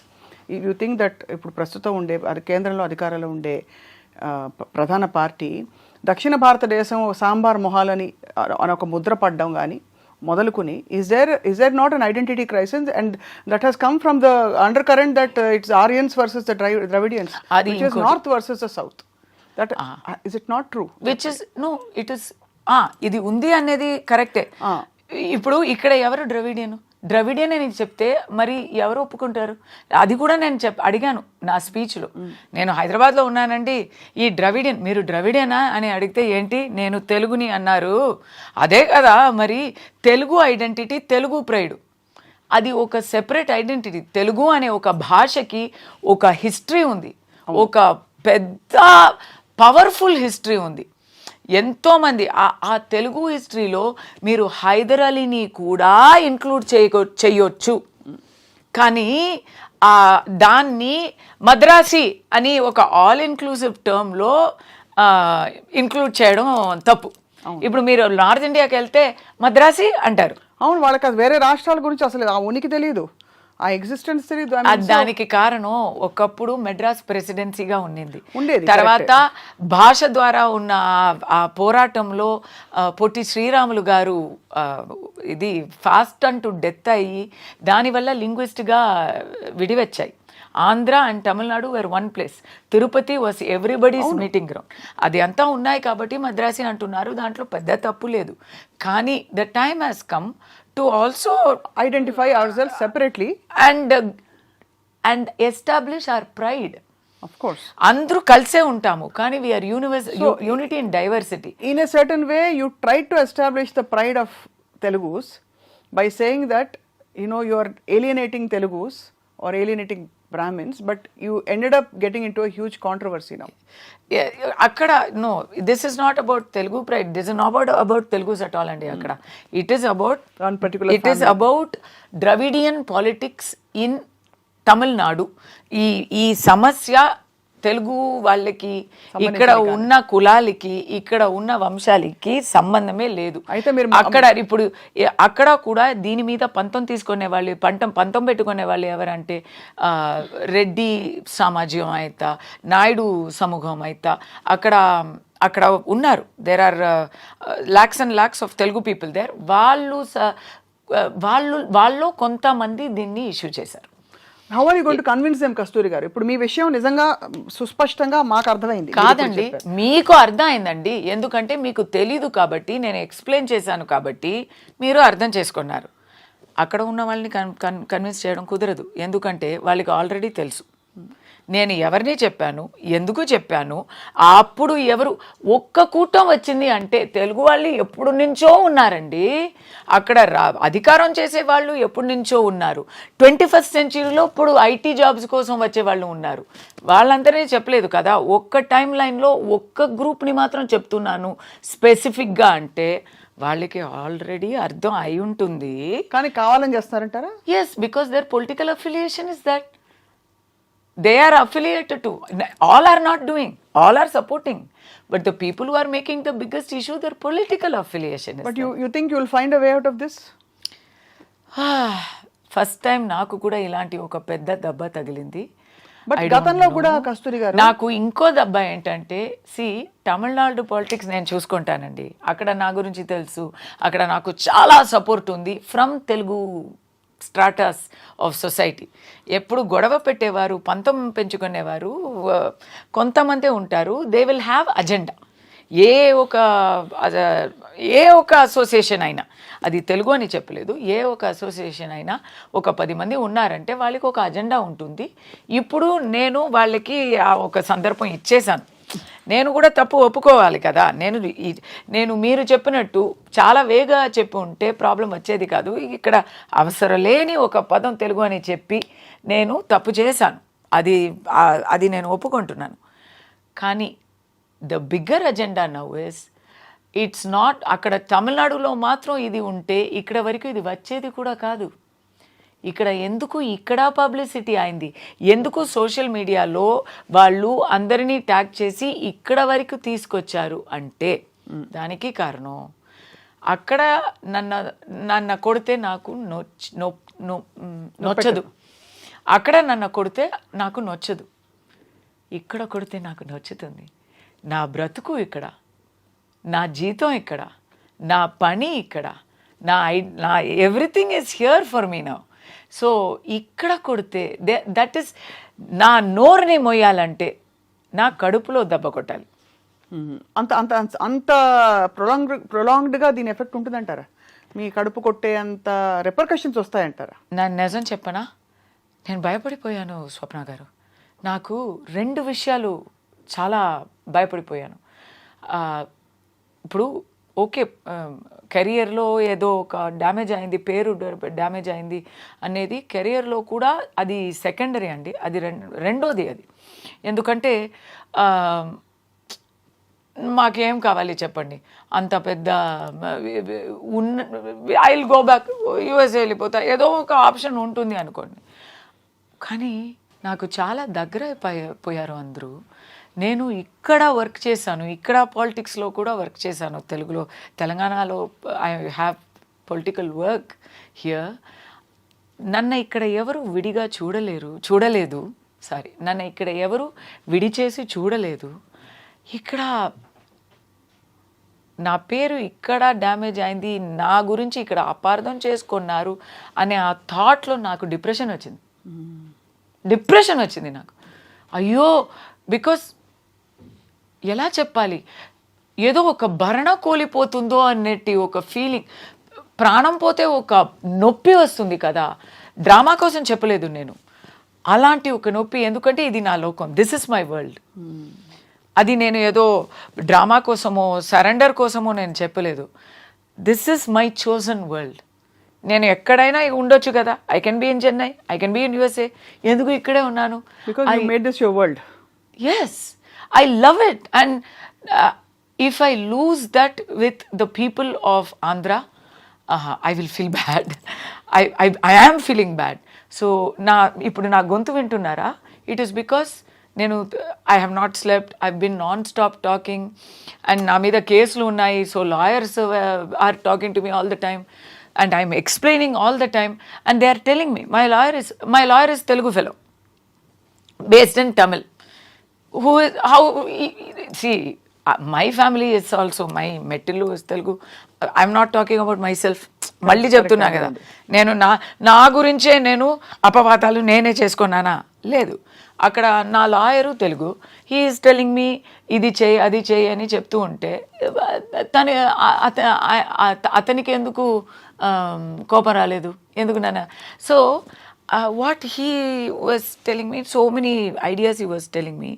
If you think that ఇప్పుడు ప్రస్తుతం ఉండే కేంద్రంలో అధికారంలో ఉండే ప్రధాన party దక్షిణ భారతదేశం సాంబార్ మొహాలని అని ఒక ముద్ర పడ్డం కానీ మొదలుకుని is there not an identity crisis, and that has come from the undercurrent that it's Aryans versus the Dravidians, which is north versus the south. That is it not true? Which is no, it is ఇది ఉంది అనేది కరెక్టే. ఇప్పుడు ఇక్కడ ఎవరు Dravidian అని చెప్తే మరి ఎవరు ఒప్పుకుంటారు? అది కూడా నేను అడిగాను నా స్పీచ్లో. నేను హైదరాబాద్లో ఉన్నానండి, ఈ ద్రవిడియన్, మీరు ద్రవిడియనా అని అడిగితే ఏంటి నేను తెలుగుని అన్నారు. అదే కదా మరి తెలుగు ఐడెంటిటీ, తెలుగు ప్రైడ్, అది ఒక సెపరేట్ ఐడెంటిటీ. తెలుగు అనే ఒక భాషకి ఒక హిస్టరీ ఉంది, ఒక పెద్ద పవర్ఫుల్ హిస్టరీ ఉంది. ఎంతోమంది ఆ తెలుగు హిస్టరీలో మీరు హైదర్ అలీని కూడా ఇంక్లూడ్ చేయొచ్చు, కానీ దాన్ని మద్రాసి అని ఒక ఆల్ ఇన్క్లూసివ్ టర్మ్లో ఇంక్లూడ్ చేయడం తప్పు. ఇప్పుడు మీరు నార్త్ ఇండియాకి వెళ్తే మద్రాసి అంటారు. అవును, వాళ్ళకి అది వేరే రాష్ట్రాల గురించి అసలు ఆ ఉనికి తెలియదు, ఆ ఎగ్జిస్టెన్స్ తెలియదు. దానికి కారణం ఒకప్పుడు మెడ్రాస్ ప్రెసిడెన్సీగా ఉండేది. తర్వాత భాష ద్వారా ఉన్న ఆ పోరాటంలో పొట్టి శ్రీరాములు గారు ఇది ఫాస్ట్ అంటూ డెత్ అయ్యి దానివల్ల లింగ్విస్ట్గా విడివచ్చాయి. Andhra and Tamil Nadu were one place. Tirupati was everybody's meeting ground. అది అంతా ఉన్నాయి కాబట్టి మద్రాసి అంటున్నారు, దాంట్లో పెద్ద తప్పు లేదు. కానీ the time has come to also identify ourselves separately and establish our pride. Of course, అందరూ కలిసే ఉంటాము కానీ we are unity in diversity. In a certain way you try to establish the pride of Telugus by saying that you are alienating Telugus or alienating Brahmins, but you ended up getting into a huge controversy now. అక్కడ no, this is not about Telugu pride, this is not about Telugus at all andi. Akkada it is about one particular it family. Is about Dravidian politics in Tamil Nadu. ఈ సమస్య తెలుగు వాళ్ళకి, ఇక్కడ ఉన్న కులాలకి, ఇక్కడ ఉన్న వంశాలకి సంబంధమే లేదు. అయితే మీరు అక్కడ కూడా దీని మీద పంతం తీసుకునే వాళ్ళు, పంతం పెట్టుకునే వాళ్ళు ఎవరంటే రెడ్డి సమాజం అయితా, నాయుడు సమూహం అయితా అక్కడ ఉన్నారు. There are lakhs and lakhs of Telugu people there. వాళ్ళు కొంతమంది దీన్ని ఇష్యూ చేశారు. How are you going to convince them, Kasthuri garu? ఇప్పుడు మీ విషయం నిజంగా సుస్పష్టంగా మాకు అర్థమైంది. కాదండి, మీకు అర్థమైందండి, ఎందుకంటే మీకు తెలీదు కాబట్టి నేను ఎక్స్ప్లెయిన్ చేశాను కాబట్టి మీరు అర్థం చేసుకున్నారు. అక్కడ ఉన్న వాళ్ళని కన్విన్స్ చేయడం కుదరదు, ఎందుకంటే వాళ్ళకి ఆల్రెడీ తెలుసు నేను ఎవరిని చెప్పాను, ఎందుకు చెప్పాను. అప్పుడు ఒక్క కూటం వచ్చింది అంటే తెలుగు వాళ్ళు ఎప్పుడు నుంచో ఉన్నారండి. అక్కడ అధికారం చేసే వాళ్ళు ఎప్పుడు నుంచో ఉన్నారు. 21st centuryలో ఇప్పుడు ఐటీ జాబ్స్ కోసం వచ్చే వాళ్ళు ఉన్నారు. వాళ్ళందరినీ చెప్పలేదు కదా, ఒక్క టైం లైన్లో ఒక్క గ్రూప్ని మాత్రం చెప్తున్నాను స్పెసిఫిక్గా అంటే వాళ్ళకి ఆల్రెడీ అర్థం అయి ఉంటుంది. కానీ కావాలని చేస్తారంటారా? Yes, because their political affiliation is that. They are affiliated to. All are not doing. All are supporting. But the people who are making the biggest issue, their political affiliation is. But you think you will find a way out of this? First time నాకు కూడా ఇలాంటి ఒక పెద్ద దెబ్బ తగిలింది. But గతంలో కూడా కస్తూరి గారు నాకు ఇంకో దెబ్బ ఏంటంటే, తమిళనాడు పాలిటిక్స్ నేను చూసుకుంటానండి. అక్కడ నా గురించి తెలుసు, అక్కడ నాకు చాలా సపోర్ట్ ఉంది from Telugu stratas of society. ఎప్పుడు గొడవ పెట్టేవారు, పంతం పెంచుకునేవారు కొంతమంది ఉంటారు. They will have agenda. ఏ ఒక అసోసియేషన్ అయినా, అది తెలుగు అని చెప్పలేదు, ఏ ఒక అసోసియేషన్ అయినా ఒక 10 మంది ఉన్నారంటే వాళ్ళకి ఒక అజెండా ఉంటుంది. ఇప్పుడు నేను వాళ్ళకి ఒక సందర్భం ఇచ్చేశాను. నేను కూడా తప్పు ఒప్పుకోవాలి కదా. నేను మీరు చెప్పినట్టు చాలా వేగా చెప్పి ఉంటే ప్రాబ్లం వచ్చేది కాదు. ఇక్కడ అవసరం లేని ఒక పదం తెలుగు అని చెప్పి నేను తప్పు చేశాను. అది నేను ఒప్పుకుంటున్నాను. కానీ the bigger agenda now is it's not, అక్కడ తమిళనాడులో మాత్రం ఇది ఉంటే ఇక్కడ వరకు ఇది వచ్చేది కూడా కాదు. ఇక్కడ ఎందుకు ఇక్కడ పబ్లిసిటీ అయింది, ఎందుకు సోషల్ మీడియాలో వాళ్ళు అందరినీ ట్యాగ్ చేసి ఇక్కడ వరకు తీసుకొచ్చారు అంటే దానికి కారణం అక్కడ నన్ను కొడితే నాకు నొచ్చదు, అక్కడ నన్ను కొడితే నాకు నొచ్చదు, ఇక్కడ కొడితే నాకు నచ్చుతుంది. నా బ్రతుకు ఇక్కడ, నా జీతం ఇక్కడ, నా పని ఇక్కడ, నా everything is here for me now. So ఇక్కడ కొడితే దట్ ఈస్, నా నోరుని మొయ్యాలంటే నా కడుపులో దెబ్బ కొట్టాలి. అంత అంత అంత ప్రొలాంగ్డ్గా దీని ఎఫెక్ట్ ఉంటుందంటారా? మీ కడుపు కొట్టే అంత రిపర్కషన్స్ వస్తాయంటారా? నా నిజం చెప్పనా, నేను భయపడిపోయాను స్వప్న గారు. నాకు 2 విషయాలు చాలా భయపడిపోయాను. ఇప్పుడు ఓకే, కెరియర్లో ఏదో ఒక డ్యామేజ్ అయింది, పేరు డ్యామేజ్ అయింది అనేది కెరియర్లో కూడా అది సెకండరీ అండి, అది రెండోది అది. ఎందుకంటే మాకేం కావాలి చెప్పండి, అంత పెద్ద I will go back, USA వెళ్ళిపోతా, ఏదో ఒక ఆప్షన్ ఉంటుంది అనుకోండి. కానీ నాకు చాలా దగ్గర పోయారు అందరూ. నేను ఇక్కడ వర్క్ చేశాను, ఇక్కడ పాలిటిక్స్లో కూడా వర్క్ చేశాను, తెలంగాణలో I have political work here. నన్ను ఇక్కడ ఎవరు విడిగా చూడలేదు, నన్ను ఇక్కడ ఎవరు విడిచేసి చూడలేదు. ఇక్కడ నా పేరు ఇక్కడ డ్యామేజ్ అయింది, నా గురించి ఇక్కడ అపార్థం చేసుకున్నారు అనే ఆ థాట్లో నాకు డిప్రెషన్ వచ్చింది నాకు. అయ్యో, బికాస్ ఎలా చెప్పాలి, ఏదో ఒక భరణ కోల్పోతుందో అన్నట్టు ఒక ఫీలింగ్, ప్రాణం పోతే ఒక నొప్పి వస్తుంది కదా. డ్రామా కోసం చెప్పలేదు నేను, అలాంటి ఒక నొప్పి. ఎందుకంటే ఇది నా లోకం, దిస్ ఇస్ మై వరల్డ్. అది నేను ఏదో డ్రామా కోసమో సరెండర్ కోసమో నేను చెప్పలేదు. This is my chosen world. నేను ఎక్కడైనా ఉండొచ్చు కదా. I can be in Chennai, I can be in USA. ఎందుకు ఇక్కడే ఉన్నాను? Because you made this your world. Yes, I love it. And if I lose that with the people of Andhra, I will feel bad. I am feeling bad. So ఇప్పుడు నా గొంతు వింటున్నారా? It is because I have not slept. I've been non-stop talking. And నా మీద కేసులు ఉన్నాయి. So lawyers are talking to me all the time. And I'm explaining all the time. And they are telling me, my lawyer is Telugu fellow, based in Tamil. My family is also, my metillu is Telugu. I'm not talking about myself. మళ్ళీ చెప్తున్నా కదా, నేను నా గురించే నేను అపవాదాలు నేనే చేసుకున్నానా? లేదు. అక్కడ నా lawyer Telugu, he is telling me ఇది చేయి అది చేయి అని చెప్తూ ఉంటే అతనికి ఎందుకు కోపం రాలేదు? ఎందుకు నాన్న? So what he was telling me, so many ideas he was telling me.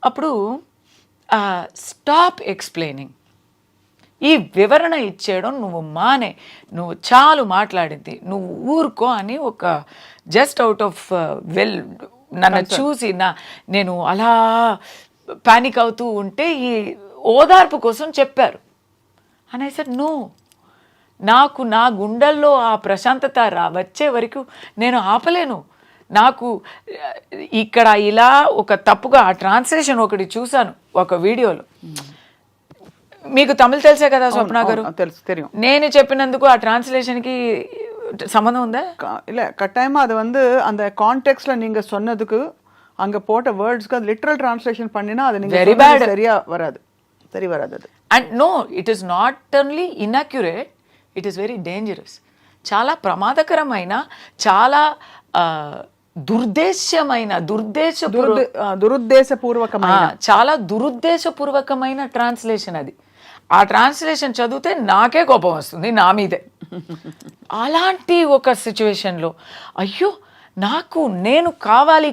అప్పుడు స్టాప్ ఎక్స్ప్లెయినింగ్, ఈ వివరణ ఇచ్చేయడం నువ్వు మానే, నువ్వు చాలు మాట్లాడింది, నువ్వు ఊరుకో అని ఒక జస్ట్ అవుట్ ఆఫ్ నన్ను చూసి నేను అలా పానిక్ అవుతూ ఉంటే ఈ ఓదార్పు కోసం చెప్పారు. అని ఐ సెడ్ నో, నాకు నా గుండెల్లో ఆ ప్రశాంతత వచ్చే వరకు నేను ఆపలేను. నాకు ఇక్కడ ఇలా ఒక తప్పుగా ఆ ట్రాన్స్లేషన్ ఒకటి చూశాను ఒక వీడియోలో. మీకు తమిళ్ తెలుసే కదా స్వప్న గారు? தெரியும். నేను చెప్పినందుకు ఆ ట్రాన్స్లేషన్కి சம்மந்தம் உண்டா? இல்லை, கட்டாயமாக அது வந்து அந்த கான்டெக்ஸ்டில் நீங்கள் சொன்னதுக்கு அங்கே போட்ட வேர்ட்ஸ்க்கு அது லிட்ரல் டிரான்ஸ்லேஷன் பண்ணினா அது நீங்கள் சரியாக வராது, சரி வராது அது. And no, it is not only inaccurate, it is very dangerous. చాలా ప్రమాదకరమైన, చాలా దురుద్దేశపూర్వకమైన చాలా దురుద్దేశపూర్వకమైన ట్రాన్స్లేషన్ అది. ఆ ట్రాన్స్లేషన్ చదివితే నాకే కోపం వస్తుంది నా మీదే. అలాంటి ఒక సిచ్యువేషన్లో అయ్యో నేను కావాలి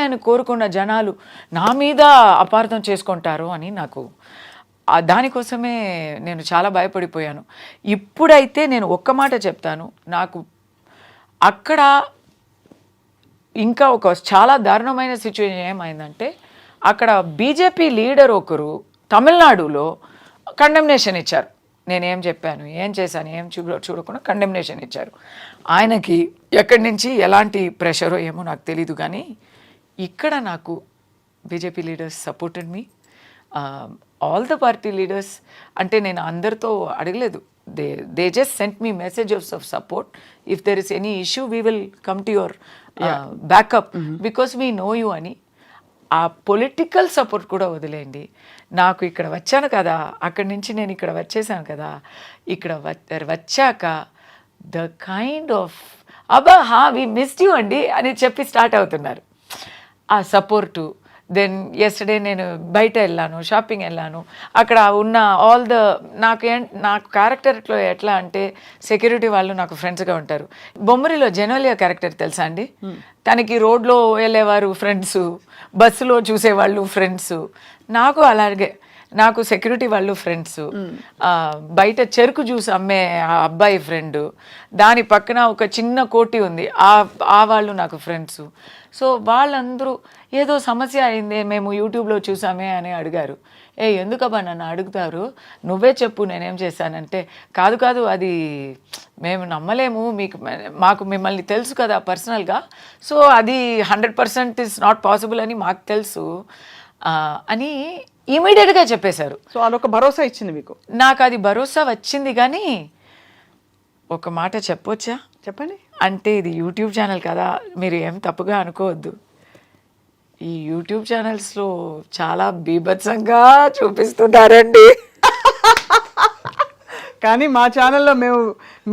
అని కోరుకున్న జనాలు నా మీద అపార్థం చేసుకుంటారు అని నాకు దానికోసమే నేను చాలా భయపడిపోయాను. ఇప్పుడైతే నేను ఒక్క మాట చెప్తాను, నాకు అక్కడ ఇంకా ఒక చాలా దారుణమైన సిచ్యువేషన్ ఏమైందంటే, అక్కడ బీజేపీ లీడర్ ఒకరు తమిళనాడులో కండెమ్నేషన్ ఇచ్చారు. నేనేం చెప్పాను, ఏం చేశాను, ఏం చూడకుండా కండెమ్నేషన్ ఇచ్చారు. ఆయనకి ఎక్కడి నుంచి ఎలాంటి ప్రెషరో ఏమో నాకు తెలీదు, కానీ ఇక్కడ నాకు BJP leaders supported me, all the party leaders. అంటే నేను అందరితో అడగలేదు, they just sent me messages of support. If there is any issue we will come to your backup because we know you అని. ఆ పొలిటికల్ సపోర్ట్ కూడా వదిలేయండి, నాకు ఇక్కడ వచ్చాను కదా, అక్కడి నుంచి నేను ఇక్కడ వచ్చేసాను కదా, ఇక్కడ వచ్చాక the kind of we missed you అండి అని చెప్పి స్టార్ట్ అవుతున్నారు ఆ సపోర్టు. దెన్ ఎస్టర్డే నేను బయట వెళ్ళాను, షాపింగ్ వెళ్ళాను, అక్కడ ఉన్న నాకు క్యారెక్టర్లో ఎట్లా అంటే సెక్యూరిటీ వాళ్ళు నాకు ఫ్రెండ్స్గా ఉంటారు. బొమ్మరిలో జెనోలియా క్యారెక్టర్ తెలుసా అండి? తనకి రోడ్లో వెళ్ళేవారు ఫ్రెండ్స్, బస్సులో చూసేవాళ్ళు ఫ్రెండ్స్, నాకు అలాగే నాకు సెక్యూరిటీ వాళ్ళు ఫ్రెండ్స్, బయట చెరుకు జ్యూస్ అమ్మే ఆ అబ్బాయి ఫ్రెండ్, దాని పక్కన ఒక చిన్న కోటి ఉంది ఆ వాళ్ళు నాకు ఫ్రెండ్స్. సో వాళ్ళందరూ ఏదో సమస్య అయింది, మేము యూట్యూబ్లో చూసామే అని అడిగారు. ఎందుకబ్బా నన్ను అడుగుతారు, నువ్వే చెప్పు నేనేం చేశానంటే, కాదు అది మేము నమ్మలేము, మాకు మిమ్మల్ని తెలుసు కదా పర్సనల్గా, సో అది 100% ఇస్ నాట్ పాసిబుల్ అని మాకు తెలుసు అని ఇమీడియట్గా చెప్పేశారు. సో అదొక భరోసా ఇచ్చింది మీకు? నాకు అది భరోసా వచ్చింది, కానీ ఒక మాట చెప్పొచ్చా? చెప్పండి. అంటే ఇది యూట్యూబ్ ఛానల్ కదా, మీరు ఏం తప్పుగా అనుకోవద్దు. ఈ యూట్యూబ్ ఛానల్స్లో చాలా బీభత్సంగా చూపిస్తున్నారండి. కానీ మా ఛానల్లో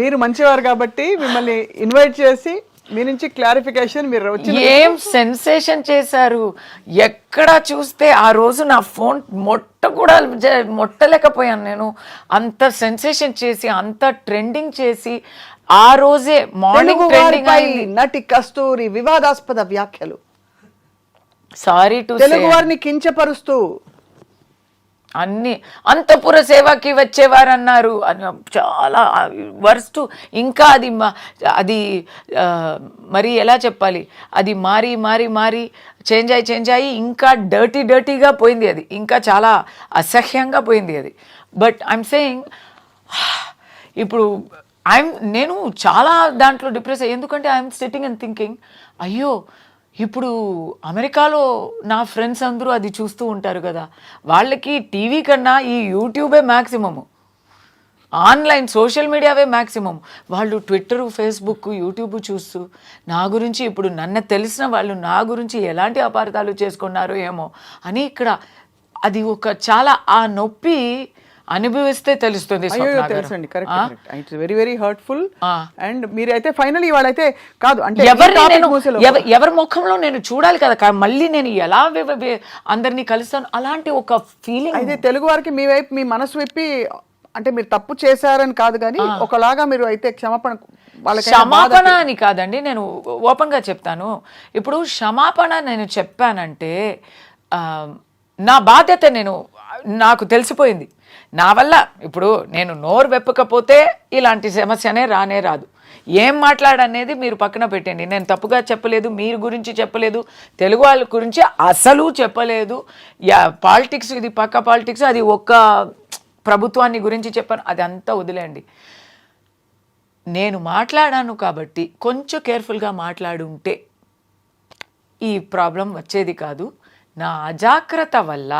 మీరు మంచివారు కాబట్టి మిమ్మల్ని ఇన్వైట్ చేసి మీ నుంచి క్లారిఫికేషన్ మీరు వచ్చి ఏం సెన్సేషన్ చేశారు. ఎక్కడ చూస్తే ఆ రోజు నా ఫోన్ మొట్టలేకపోయాను నేను. అంత సెన్సేషన్ చేసి, అంత ట్రెండింగ్ చేసి, ఆ రోజే మార్నింగ్ ట్రెండింగ్ అయింది. నటి కస్తూరి వివాదాస్పద వ్యాఖ్యలు, సారీ టు తెలుగు వారిని కించపరుస్తూ అన్ని అంతఃపుర సేవకి వచ్చేవారన్నారు, చాలా వర్స్ట్. ఇంకా అది మరి ఎలా చెప్పాలి, అది మారి చేంజ్ అయ్యి ఇంకా డర్టీగా పోయింది. అది ఇంకా చాలా అసహ్యంగా పోయింది అది. బట్ ఐఎమ్ సేయింగ్, ఇప్పుడు నేను చాలా దాంట్లో డిప్రెస్ అయ్యి, ఎందుకంటే ఐఎమ్ సిట్టింగ్ అండ్ థింకింగ్, అయ్యో ఇప్పుడు అమెరికాలో నా ఫ్రెండ్స్ అందరూ అది చూస్తూ ఉంటారు కదా, వాళ్ళకి టీవీ కన్నా ఈ యూట్యూబే మ్యాక్సిమము, ఆన్లైన్ సోషల్ మీడియావే మ్యాక్సిమం. వాళ్ళు ట్విట్టర్, ఫేస్బుక్, యూట్యూబ్ చూస్తూ నా గురించి, ఇప్పుడు నన్ను తెలిసిన వాళ్ళు నా గురించి ఎలాంటి అపార్థాలు చేసుకున్నారో ఏమో అని ఇక్కడ అది ఒక చాలా ఆ నొప్పి అనుభవిస్తే తెలుస్తుంది. తెలుసండి, correct. It's very very hurtful. And మీరైతే ఫైనల్ ఇవాళైతే కాదు అంటే ఎవరి ముఖంలో నేను చూడాలి కదా, మళ్ళీ నేను ఎలా అందరినీ కలుస్తాను, అలాంటి ఒక ఫీలింగ్. అయితే తెలుగు వారికి మీ వైపు మీ మనసు విప్పి, అంటే మీరు తప్పు చేశారని కాదు కానీ ఒకలాగా మీరు అయితే క్షమాపణ అని కాదండి, నేను ఓపెన్ గా చెప్తాను. ఇప్పుడు క్షమాపణ నేను చెప్పానంటే నా బాధ్యత, నాకు తెలిసిపోయింది నా వల్ల. ఇప్పుడు నేను నోరు వెప్పకపోతే ఇలాంటి సమస్యనే రాదు. ఏం మాట్లాడనేది మీరు పక్కన పెట్టండి, నేను తప్పుగా చెప్పలేదు, మీరు గురించి చెప్పలేదు, తెలుగు వాళ్ళ గురించి అసలు చెప్పలేదు. పాలిటిక్స్, ఇది పక్క పాలిటిక్స్, అది ఒక్క ప్రభుత్వాన్ని గురించి చెప్పాను, అది అంతా వదిలేండి. నేను మాట్లాడాను కాబట్టి కొంచెం కేర్ఫుల్గా మాట్లాడుంటే ఈ ప్రాబ్లం వచ్చేది కాదు. నా అజాగ్రత్త వల్ల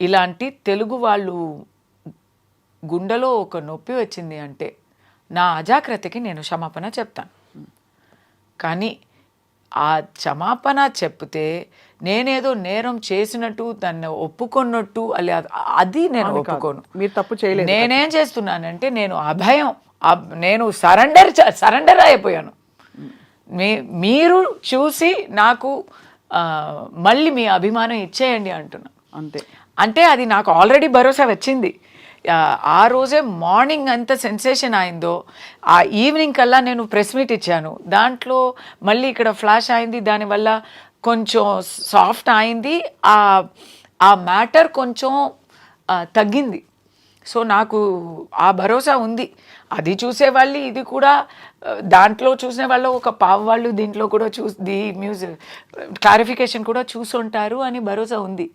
ఇలాంటి తెలుగు వాళ్ళు గుండెలో ఒక నొప్పి వచ్చింది అంటే నా అజాగ్రత్తకి నేను క్షమాపణ చెప్తాను. కానీ ఆ క్షమాపణ చెప్తే నేనేదో నేరం చేసినట్టు, దాన్ని ఒప్పుకున్నట్టు, అది నేను ఒప్పుకోను. మీరు తప్పు చేయలేదు. నేనేం చేస్తున్నానంటే నేను అభయం, నేను సరెండర్ అయిపోయాను. మీరు చూసి నాకు మళ్ళీ మీ అభిమానం ఇచ్చేయండి అంటున్నా. అంతే. అంటే అది నాకు ఆల్రెడీ భరోసా వచ్చింది. ఆ రోజే మార్నింగ్ అంత సెన్సేషన్ అయిందో ఆ ఈవినింగ్ కల్లా నేను ప్రెస్ మీట్ ఇచ్చాను. దాంట్లో మళ్ళీ ఇక్కడ ఫ్లాష్ అయింది, దానివల్ల కొంచెం సాఫ్ట్ అయింది, ఆ మ్యాటర్ కొంచెం తగ్గింది. సో నాకు ఆ భరోసా ఉంది. అది చూసేవాళ్ళు ఇది కూడా, దాంట్లో చూసిన వాళ్ళు ఒక పావు వాళ్ళు దీంట్లో కూడా మ్యూజిక్ క్లారిఫికేషన్ కూడా చూసుంటారు అని భరోసా ఉంది.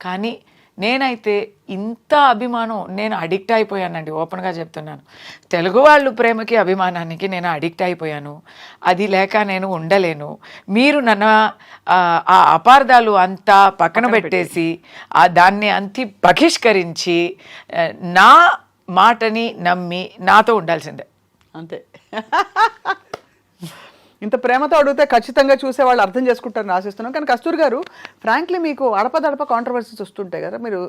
కానీ నేనైతే ఇంత అభిమానం నేను అడిక్ట్ అయిపోయానండి. ఓపెన్గా చెప్తున్నాను, తెలుగు వాళ్ళు ప్రేమకి అభిమానానికి నేను అడిక్ట్ అయిపోయాను. అది లేక నేను ఉండలేను. మీరు నన్ను ఆ అపార్థాలు అంతా పక్కన పెట్టేసి దాన్ని అంతి బహిష్కరించి నా మాటని నమ్మి నాతో ఉండాల్సిందే. అంతే. ఇంత ప్రేమతో అడిగితే ఖచ్చితంగా చూసే వాళ్ళు అర్థం చేసుకుంటారని ఆశిస్తున్నాం. కానీ కస్తూరి గారు, ఫ్రాంక్లీ మీకు అడపదడప కాంట్రవర్సీస్ వస్తుంటాయి కదా. మీరు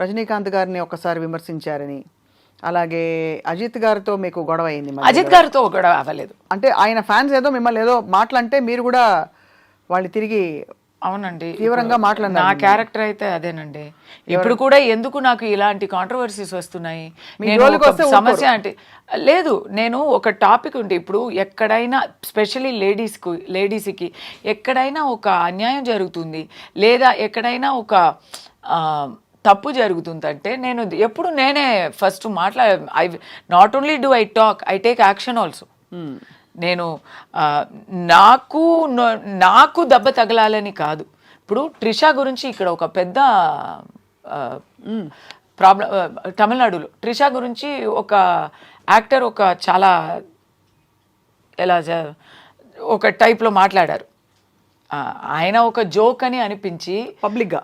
రజనీకాంత్ గారిని ఒకసారి విమర్శించారని, అలాగే అజిత్ గారితో మీకు గొడవ అయింది. అజిత్ గారితో గొడవ అవ్వలేదు. అంటే ఆయన ఫ్యాన్స్ ఏదో మిమ్మల్ని ఏదో మాటలంటే మీరు కూడా వాళ్ళు తిరిగి అవునండి తీవ్రంగా మాట్లాడినారు. నా క్యారెక్టర్ అయితే అదేనండి. ఇప్పుడు కూడా ఎందుకు నాకు ఇలాంటి కాంట్రవర్సీస్ వస్తున్నాయి, నేను ఒక సమస్య అంటే లేదు. నేను ఒక టాపిక్ ఉంటే ఇప్పుడు ఎక్కడైనా స్పెషల్లీ లేడీస్కి ఎక్కడైనా ఒక అన్యాయం జరుగుతుంది లేదా ఎక్కడైనా ఒక తప్పు జరుగుతుందంటే నేను ఎప్పుడు నేనే first not only do I talk, I take action also. నేను నాకు దెబ్బ తగలాలని కాదు. ఇప్పుడు ట్రిషా గురించి ఇక్కడ ఒక పెద్ద ప్రాబ్లం, తమిళనాడులో ట్రిషా గురించి ఒక యాక్టర్ ఒక చాలా ఒక టైప్లో మాట్లాడారు. ఆయన ఒక జోక్ అని అనిపించి పబ్లిక్గా.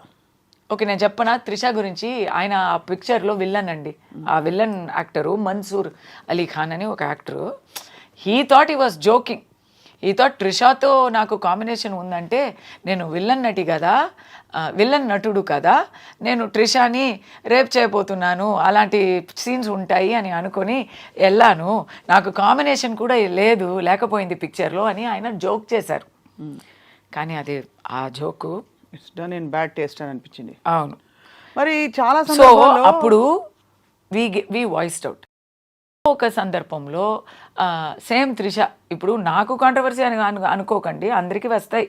ఓకే, నేను చెప్పనా త్రిష గురించి. ఆయన ఆ పిక్చర్లో విల్లన్ అండి. ఆ విల్లన్ యాక్టరు మన్సూర్ అలీ ఖాన్ అని ఒక actor. He thought he was joking. He thought ట్రిషాతో నాకు కాంబినేషన్ ఉందంటే నేను విల్లన్ నటుడు కదా, నేను ట్రిషాని రేప్ చేయబోతున్నాను, అలాంటి సీన్స్ ఉంటాయి అని అనుకొని వెళ్ళాను, నాకు కాంబినేషన్ కూడా లేకపోయింది పిక్చర్లో అని ఆయన జోక్ చేశారు. కానీ అది ఆ joke it's done in bad taste అని అనిపించింది. అవును. మరి చాలా అప్పుడు వి వాయిస్డ్ అవుట్. ఒక సందర్భంలో సేమ్ త్రిష, ఇప్పుడు నాకు కాంట్రవర్సీ అని అనుకోకండి, అందరికీ వస్తాయి.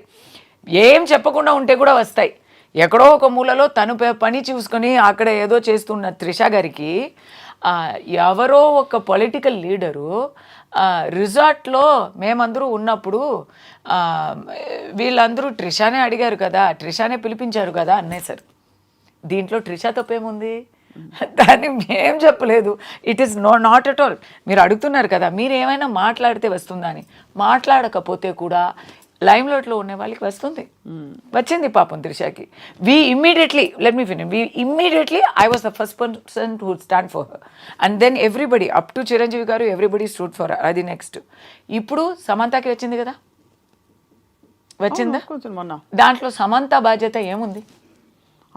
ఏం చెప్పకుండా ఉంటే కూడా వస్తాయి. ఎక్కడో ఒక మూలలో తను పని చూసుకొని అక్కడ ఏదో చేస్తున్న త్రిష గారికి ఎవరో ఒక పొలిటికల్ లీడరు రిసార్ట్లో మేమందరూ ఉన్నప్పుడు వీళ్ళందరూ ట్రిషానే అడిగారు కదా, ట్రిషానే పిలిపించారు కదా అనేసారు. దీంట్లో ట్రిషా తప్పేముంది? దాన్ని ఏం చెప్పలేదు. It is not at all. మీరు అడుగుతున్నారు కదా, మీరు ఏమైనా మాట్లాడితే వస్తుందా అని. మాట్లాడకపోతే కూడా లైమ్లైట్లో ఉన్న వాళ్ళకి వస్తుంది. వచ్చింది పాపం త్రిషాకి. Let me finish. I was the first person to stand for her and then everybody up to Chiranjeevi garu everybody stood for her. అది నెక్స్ట్. ఇప్పుడు సమంతకి వచ్చింది కదా, వచ్చిందా? దాంట్లో సమంత బాధ్యత ఏముంది?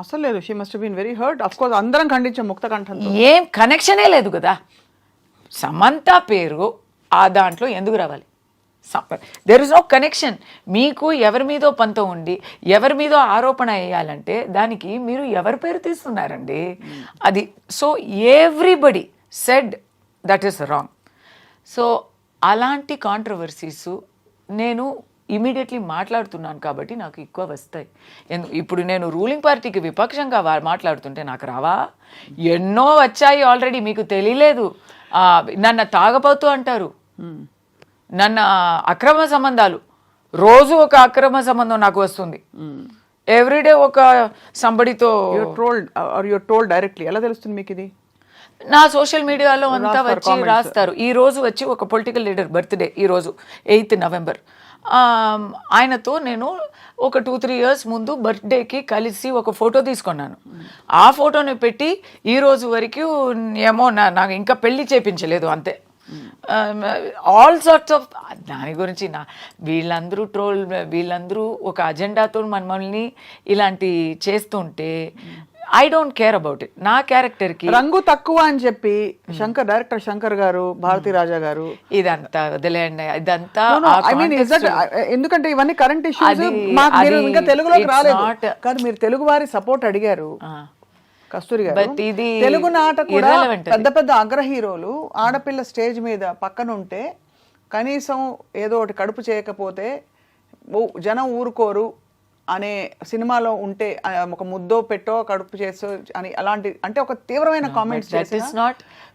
అసలు లేదు. She must been very hurt. Of course అందరం ఖండించాం ముక్త కంఠంతో. ఏం కనెక్షనే లేదు కదా. సమంత పేరు ఆ దాంట్లో ఎందుకు రావాలి? There is no connection. మీకు ఎవరి మీదో పంతం ఉండి ఎవరి మీదో ఆరోపణ వేయాలంటే దానికి మీరు ఎవరి పేరు తీస్తున్నారండి? అది so everybody said that is wrong. So అలాంటి కాంట్రవర్సీస్ నేను ఇమీడియట్లీ మాట్లాడుతున్నాను కాబట్టి నాకు ఎక్కువ వస్తాయి. ఇప్పుడు నేను రూలింగ్ పార్టీకి విపక్షంగా మాట్లాడుతుంటే నాకు రావా? ఎన్నో వచ్చాయి ఆల్రెడీ, మీకు తెలియలేదు. నన్ను తాగపోతూ అంటారు, నన్ను అక్రమ సంబంధాలు, రోజు ఒక అక్రమ సంబంధం నాకు వస్తుంది. ఎవ్రీడే ఒక సంబడితో టోల్డ్ డైరెక్ట్లీ. ఎలా తెలుస్తుంది మీకు ఇది? నా సోషల్ మీడియాలో అంతా వచ్చి రాస్తారు. ఈ రోజు వచ్చి ఒక పొలిటికల్ లీడర్ బర్త్డే, ఈరోజు 8th November. ఆయనతో నేను ఒక 2-3 years ముందు బర్త్డేకి కలిసి ఒక ఫోటో తీసుకున్నాను. ఆ ఫోటోని పెట్టి ఈ రోజు వరకు ఏమో నాకు ఇంకా పెళ్లి చేయించలేదు అంతే. ఆల్ సార్ట్స్ ఆఫ్ దాని గురించి వీళ్ళందరూ ఒక అజెండాతో మమ్మల్ని ఇలాంటి చేస్తుంటే I don't care about it. నా క్యారెక్టర్ కి రంగు తక్కువ అని చెప్పి డైరెక్టర్ శంకర్ గారు, భారతీ రాజా గారు ఇదంతా వదిలేయండి, ఇదంతా ఐ మీన్ ఎందుకంటే ఇవన్నీ కరెంట్ ఇష్యూస్. మాకు మీరు ఇంకా తెలుగులోకి రాలేదు కాదు, మీరు తెలుగు వారి సపోర్ట్ అడిగారు కస్తూరి గారు. తెలుగు నాట కూడా పెద్ద పెద్ద అగ్ర హీరోలు ఆడపిల్ల స్టేజ్ మీద పక్కన ఉంటే కనీసం ఏదో ఒకటి కడుపు చేయకపోతే జనం ఊరుకోరు అనే సినిమాలో ఉంటే ఒక ముద్దో పెట్టో కడుపు చేసో అని అలాంటి అంటే ఒక తీవ్రమైన కామెంట్స్ చేసి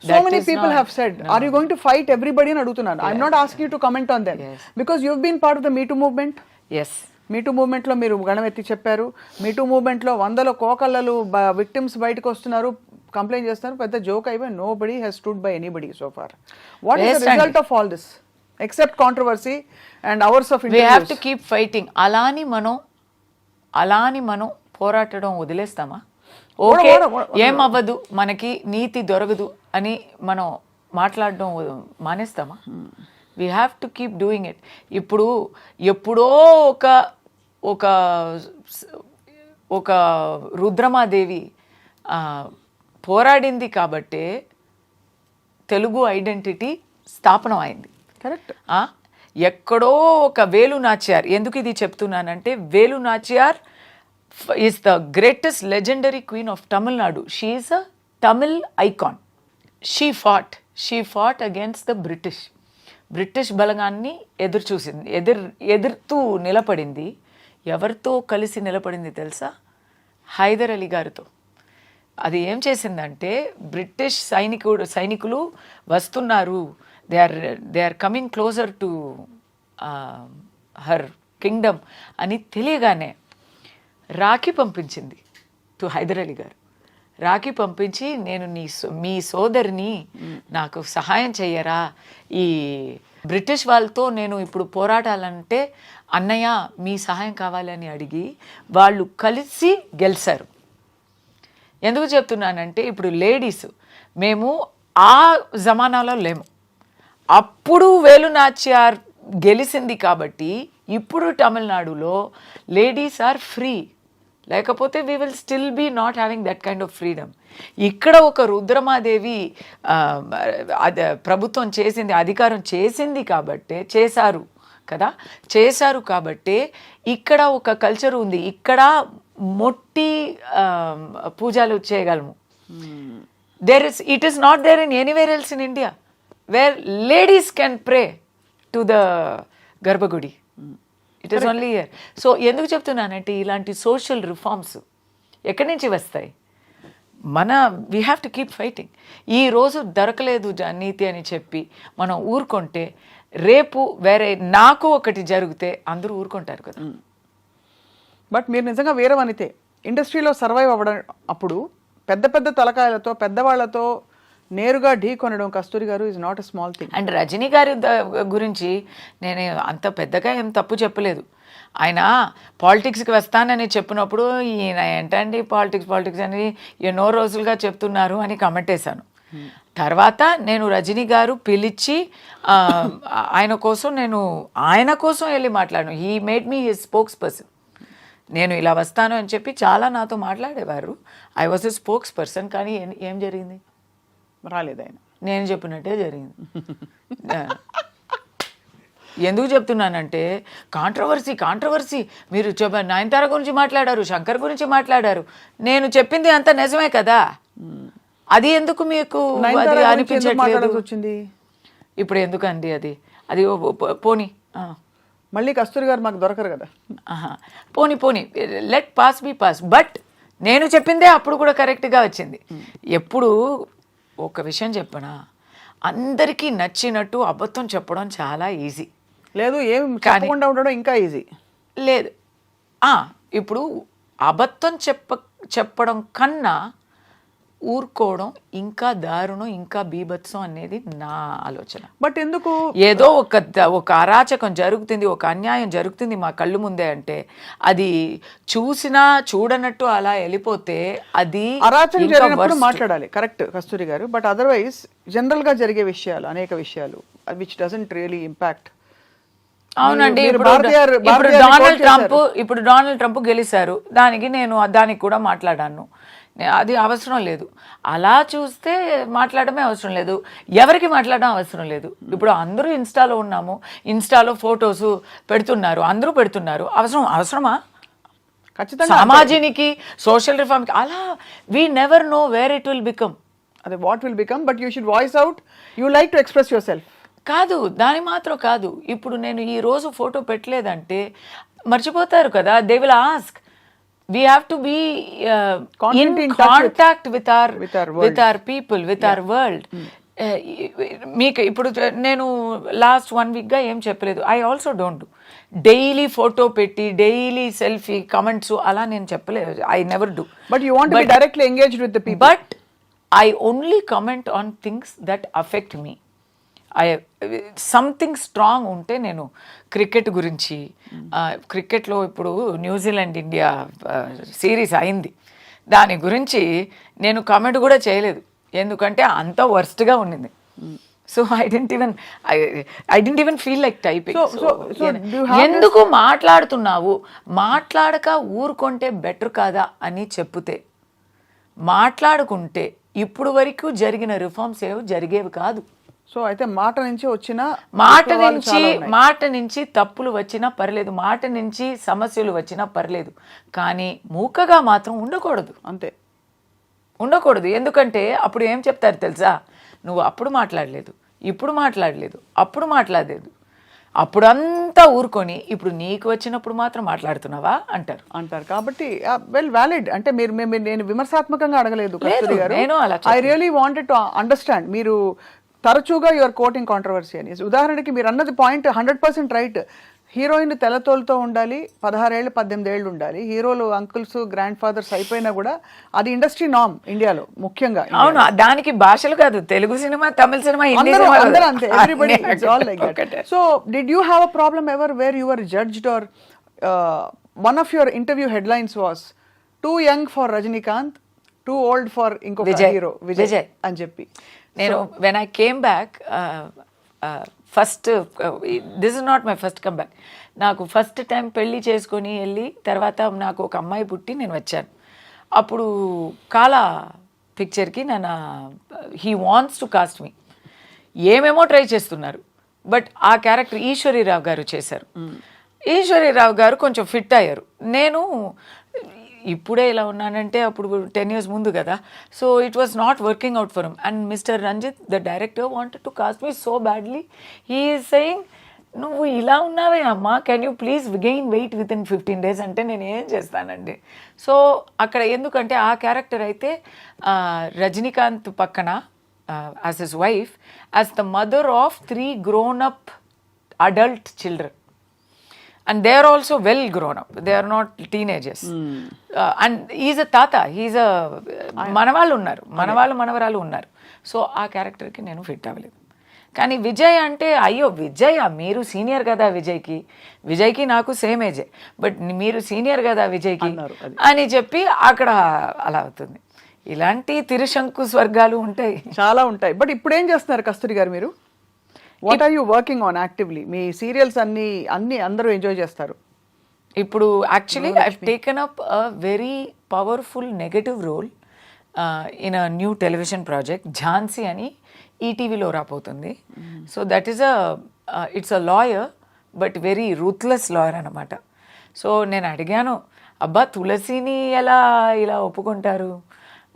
so many people have said are you going to fight everybody అని అడుగుతున్నాను. I'm not asking you to comment on them because you have been part of the MeToo movement. MeToo movement లో మీరు గణమెత్తి చెప్పారు. మీటూ movement లో వందల కోకళ్ళలు victims బయటకు వస్తున్నారు, complaint చేస్తున్నారు, పెద్ద జోక్ అయిపోయి nobody has stood by anybody so far. What is the result of all this except controversy and hours of interviews? We have to keep fighting. అలాని మనం పోరాటడం వదిలేస్తామా? ఓకే ఏమవ్వదు, మనకి నీతి దొరకదు అని మనం మాట్లాడడం మానేస్తామా? We have to keep doing it. ఇప్పుడు ఎప్పుడో ఒక రుద్రమాదేవి పోరాడింది కాబట్టే తెలుగు ఐడెంటిటీ స్థాపనం అయింది. కరెక్ట్. ఎక్కడో ఒక వేలు నాచ్యార్, ఎందుకు ఇది చెప్తున్నానంటే Velu Nachiyar is the greatest legendary queen of Tamil Nadu. She is a Tamil icon. She fought against the British బలగాన్ని ఎదుర్తూ నిలబడింది. ఎవరితో కలిసి నిలబడింది తెలుసా? హైదర్ అలీ గారితో. అది ఏం చేసిందంటే బ్రిటిష్ సైనికులు వస్తున్నారు, they are coming closer to her kingdom అని తెలియగానే రాఖీ పంపించింది టు హైదర్ అలీ గారు. రాఖీ పంపించి నేను మీ సోదరిని నాకు సహాయం చెయ్యరా, ఈ బ్రిటిష్ వాళ్ళతో నేను ఇప్పుడు పోరాటాలంటే అన్నయ్య మీ సహాయం కావాలని అడిగి వాళ్ళు కలిసి గెలిచారు. ఎందుకు చెప్తున్నానంటే ఇప్పుడు లేడీస్ మేము ఆ జమానాలో లేము, అప్పుడు వేలు నాచ్యార్ గెలిచింది కాబట్టి ఇప్పుడు తమిళనాడులో లేడీస్ ఆర్ ఫ్రీ. లేకపోతే we will still be not having that kind of freedom. ఇక్కడ ఒక రుద్రమాదేవి ప్రభుత్వం చేసింది, అధికారం చేసింది కాబట్టే చేశారు కాబట్టే ఇక్కడ ఒక కల్చర్ ఉంది. ఇక్కడ మొట్టి పూజలు చేయగలము. It is not there in anywhere else in India where ladies can pray to the Garbhagudi. It is only here. So ఎందుకు చెప్తున్నానంటే ఇలాంటి సోషల్ రిఫార్మ్స్ ఎక్కడి నుంచి వస్తాయి? We have to keep fighting. ఈరోజు దొరకలేదు నీతి అని చెప్పి మనం ఊరుకుంటే రేపు వేరే నాకు ఒకటి జరిగితే అందరూ ఊరుకుంటారు కదా. బట్ మీరు నిజంగా వేరే వనితే ఇండస్ట్రీలో సర్వైవ్ అవ్వడం అప్పుడు పెద్ద పెద్ద తలకాయలతో పెద్దవాళ్లతో నేరుగా ఢీ కొనడం కస్తూరి గారు is not a small thing. And Rajini గారి గురించి నేను అంత పెద్దగా ఏం తప్పు చెప్పలేదు. ఆయన పాలిటిక్స్కి వస్తానని చెప్పినప్పుడు ఈయన ఏంటండి పాలిటిక్స్ అని ఎన్నో రోజులుగా చెప్తున్నారు అని కమెంట్ వేశాను. తర్వాత నేను రజనీ గారు పిలిచి ఆయన కోసం వెళ్ళి మాట్లాడాను. He made me his spokes person. నేను ఇలా వస్తాను అని చెప్పి చాలా నాతో మాట్లాడేవారు. I was a spokes person. కానీ ఏం జరిగింది? రాలేదు ఆయన. నేను చెప్పినట్టే జరిగింది. ఎందుకు చెప్తున్నానంటే కాంట్రవర్సీ మీరు నయనతార గురించి మాట్లాడారు, శంకర్ గురించి మాట్లాడారు. నేను చెప్పింది అంత నిజమే కదా, అది ఎందుకు మీకు అనిపించట్లేదు? ఇప్పుడు ఎందుకండి అది పోనీ మళ్ళీ కస్తూరి గారు మాకు దొరకరు కదా. పోనీ let pass be pass. But నేను చెప్పిందే అప్పుడు కూడా కరెక్ట్గా వచ్చింది. ఎప్పుడు ఒక విషయం చెప్పనా, అందరికీ నచ్చినట్టు అబద్ధం చెప్పడం చాలా ఈజీ. లేదు ఏం చెప్పకుండా ఉండడం ఇంకా ఈజీ లేదు. ఇప్పుడు అబద్ధం చెప్పడం కన్నా ఊరుకోవడం ఇంకా దారుణం, ఇంకా బీభత్సం అనేది నా ఆలోచన. బట్ ఎందుకు ఏదో ఒక అరాచకం జరుగుతుంది, ఒక అన్యాయం జరుగుతుంది మా కళ్ళు ముందే అంటే అది చూడనట్టు అలా వెళ్ళిపోతే అది అరాచకం జరిగినప్పుడు మాట్లాడాలి. కరెక్ట్ కస్తూరి గారు. బట్ అదర్వైజ్ జనరల్ గా జరిగే విషయాలు అనేక విషయాలు విచ్ డజంట్ రియలీ ఇంపాక్ట్. అవునండి. ఇప్పుడు డొనాల్డ్ ట్రంప్ గెలిచారు, దానికి కూడా మాట్లాడాను. అది అవసరం లేదు. అలా చూస్తే మాట్లాడమే అవసరం లేదు, ఎవరికి మాట్లాడడం అవసరం లేదు. ఇప్పుడు అందరూ ఇన్స్టాలో ఉన్నాము, ఇన్స్టాలో ఫొటోస్ పెడుతున్నారు, అందరూ పెడుతున్నారు. అవసరమా? ఖచ్చితంగా సమాజానికి, సోషల్ రిఫార్మ్కి అలా we never know where it will become. అదే what will become, but you should voice out, you like to express yourself. కాదు, దాని మాత్రం కాదు. ఇప్పుడు నేను ఈ రోజు ఫోటో పెట్టలేదంటే మర్చిపోతారు కదా. They will ask. We have to be in contact with our people, with our world. మీకు ఇప్పుడు నేను లాస్ట్ 1 week గా ఏం చెప్పలేదు. I also don't do daily photo పెట్టి డైలీ సెల్ఫీ కమెంట్స్ అలా నేను చెప్పలేదు. I never do. But you want to be directly engaged with the people. But I only comment on things that affect me. Something strong ఉంటే నేను cricket గురించి, క్రికెట్లో ఇప్పుడు New Zealand India series అయింది, దాని గురించి నేను కామెంట్ కూడా చేయలేదు, ఎందుకంటే అంత వర్స్ట్గా ఉండింది. So I didn't even feel like typing. ఎందుకు మాట్లాడుతున్నావు, మాట్లాడక ఊరుకుంటే బెటర్ కాదా అని చెప్తే, మాట్లాడుకుంటే ఇప్పుడు వరకు జరిగిన రిఫార్మ్స్ ఏవి జరిగేవి కాదు. సో అయితే మాట నుంచి వచ్చిన మాట నుంచి తప్పులు వచ్చినా పర్లేదు, మాట నుంచి సమస్యలు వచ్చినా పర్లేదు, కానీ మూకగా మాత్రం ఉండకూడదు. అంతే, ఉండకూడదు. ఎందుకంటే అప్పుడు ఏం చెప్తారు తెలుసా, నువ్వు అప్పుడు మాట్లాడలేదు, ఇప్పుడు మాట్లాడలేదు, అప్పుడు మాట్లాడలేదు, అప్పుడంతా ఊరుకొని ఇప్పుడు నీకు వచ్చినప్పుడు మాత్రం మాట్లాడుతున్నావా అంటారు. కాబట్టి వెల్ వ్యాలిడ్. అంటే మీరు నేను విమర్శాత్మకంగా అడగలేదు కస్తూరి గారు. I really wanted to understand. మీరు తరచుగా యువర్ కోటింగ్ కాంట్రవర్సీ అని. ఉదాహరణకి మీరు అన్నది పాయింట్ 100% రైట్. హీరోయిన్ తెల్లతోలుతో ఉండాలి, 16 ఏళ్ళు 18 ఏళ్ళు ఉండాలి. హీరోలు అంకుల్స్ గ్రాండ్ ఫాదర్స్ అయిపోయినా కూడా అది ఇండస్ట్రీ నామ్ ఇండియాలో ముఖ్యంగా. అవును, దానికి భాషలు కాదు, తెలుగు సినిమా, తమిళ సినిమా, అందరూ అంతే, everybody it's all like that. So did you have a problem ever where you were judged are one of your interview headlines was too young for Rajinikanth, too old for ఇంకొక hero Vijay అని చెప్పి. నేను when I came back first, this is not my first come back. నాకు first time పెళ్ళి చేసుకొని వెళ్ళి తర్వాత నాకు ఒక అమ్మాయి పుట్టి నేను వచ్చాను. అప్పుడు కాలా పిక్చర్కి నన్ను హీ వాంట్స్ టు కాస్ట్ మీ, ఏమేమో ట్రై చేస్తున్నారు, బట్ ఆ క్యారెక్టర్ ఈశ్వరీరావు గారు చేశారు. ఈశ్వరీరావు గారు కొంచెం ఫిట్ అయ్యారు. నేను ఇప్పుడే ఇలా ఉన్నానంటే అప్పుడు 10 years ముందు కదా. So it was not working out for him. And mister Ranjith the director wanted to cast me so badly. He is saying, నువ్వు ఇలా ఉన్నావే అమ్మా, can you please gain weight within 15 days అంటే నేను ఏం చేస్తానండి. సో అక్కడ ఎందుకంటే ఆ క్యారెక్టర్ అయితే రజనీకాంత్ పక్కన as his wife, as the mother of 3 grown-up adult children. And they are also well grown up. They are not teenagers. And he's a tata. He's a మనవాళ్ళు ఉన్నారు, మనవరాలు ఉన్నారు. సో ఆ క్యారెక్టర్కి నేను ఫిట్ అవ్వలేదు. కానీ విజయ్ అంటే, అయ్యో విజయ్ మీరు సీనియర్ కదా విజయ్కి నాకు సేమ్ ఏజే, బట్ మీరు సీనియర్ కదా విజయ్కి అని చెప్పి అక్కడ అలా అవుతుంది. ఇలాంటి తిరుశంకు స్వర్గాలు ఉంటాయి, చాలా ఉంటాయి. బట్ ఇప్పుడు ఏం చేస్తున్నారు కస్తూరి గారు మీరు? What are you working on actively? మీ సీరియల్స్ అన్ని అందరూ ఎంజాయ్ చేస్తారు. ఇప్పుడు actually I have taken up a very powerful negative role in a new television project, Jhansi అని ఈటీవీలో రాబోతుంది. So that is it's a lawyer, but very ruthless lawyer అనమాట. సో నేను అడిగాను, అబ్బా తులసిని ఎలా ఇలా ఒప్పుకుంటారు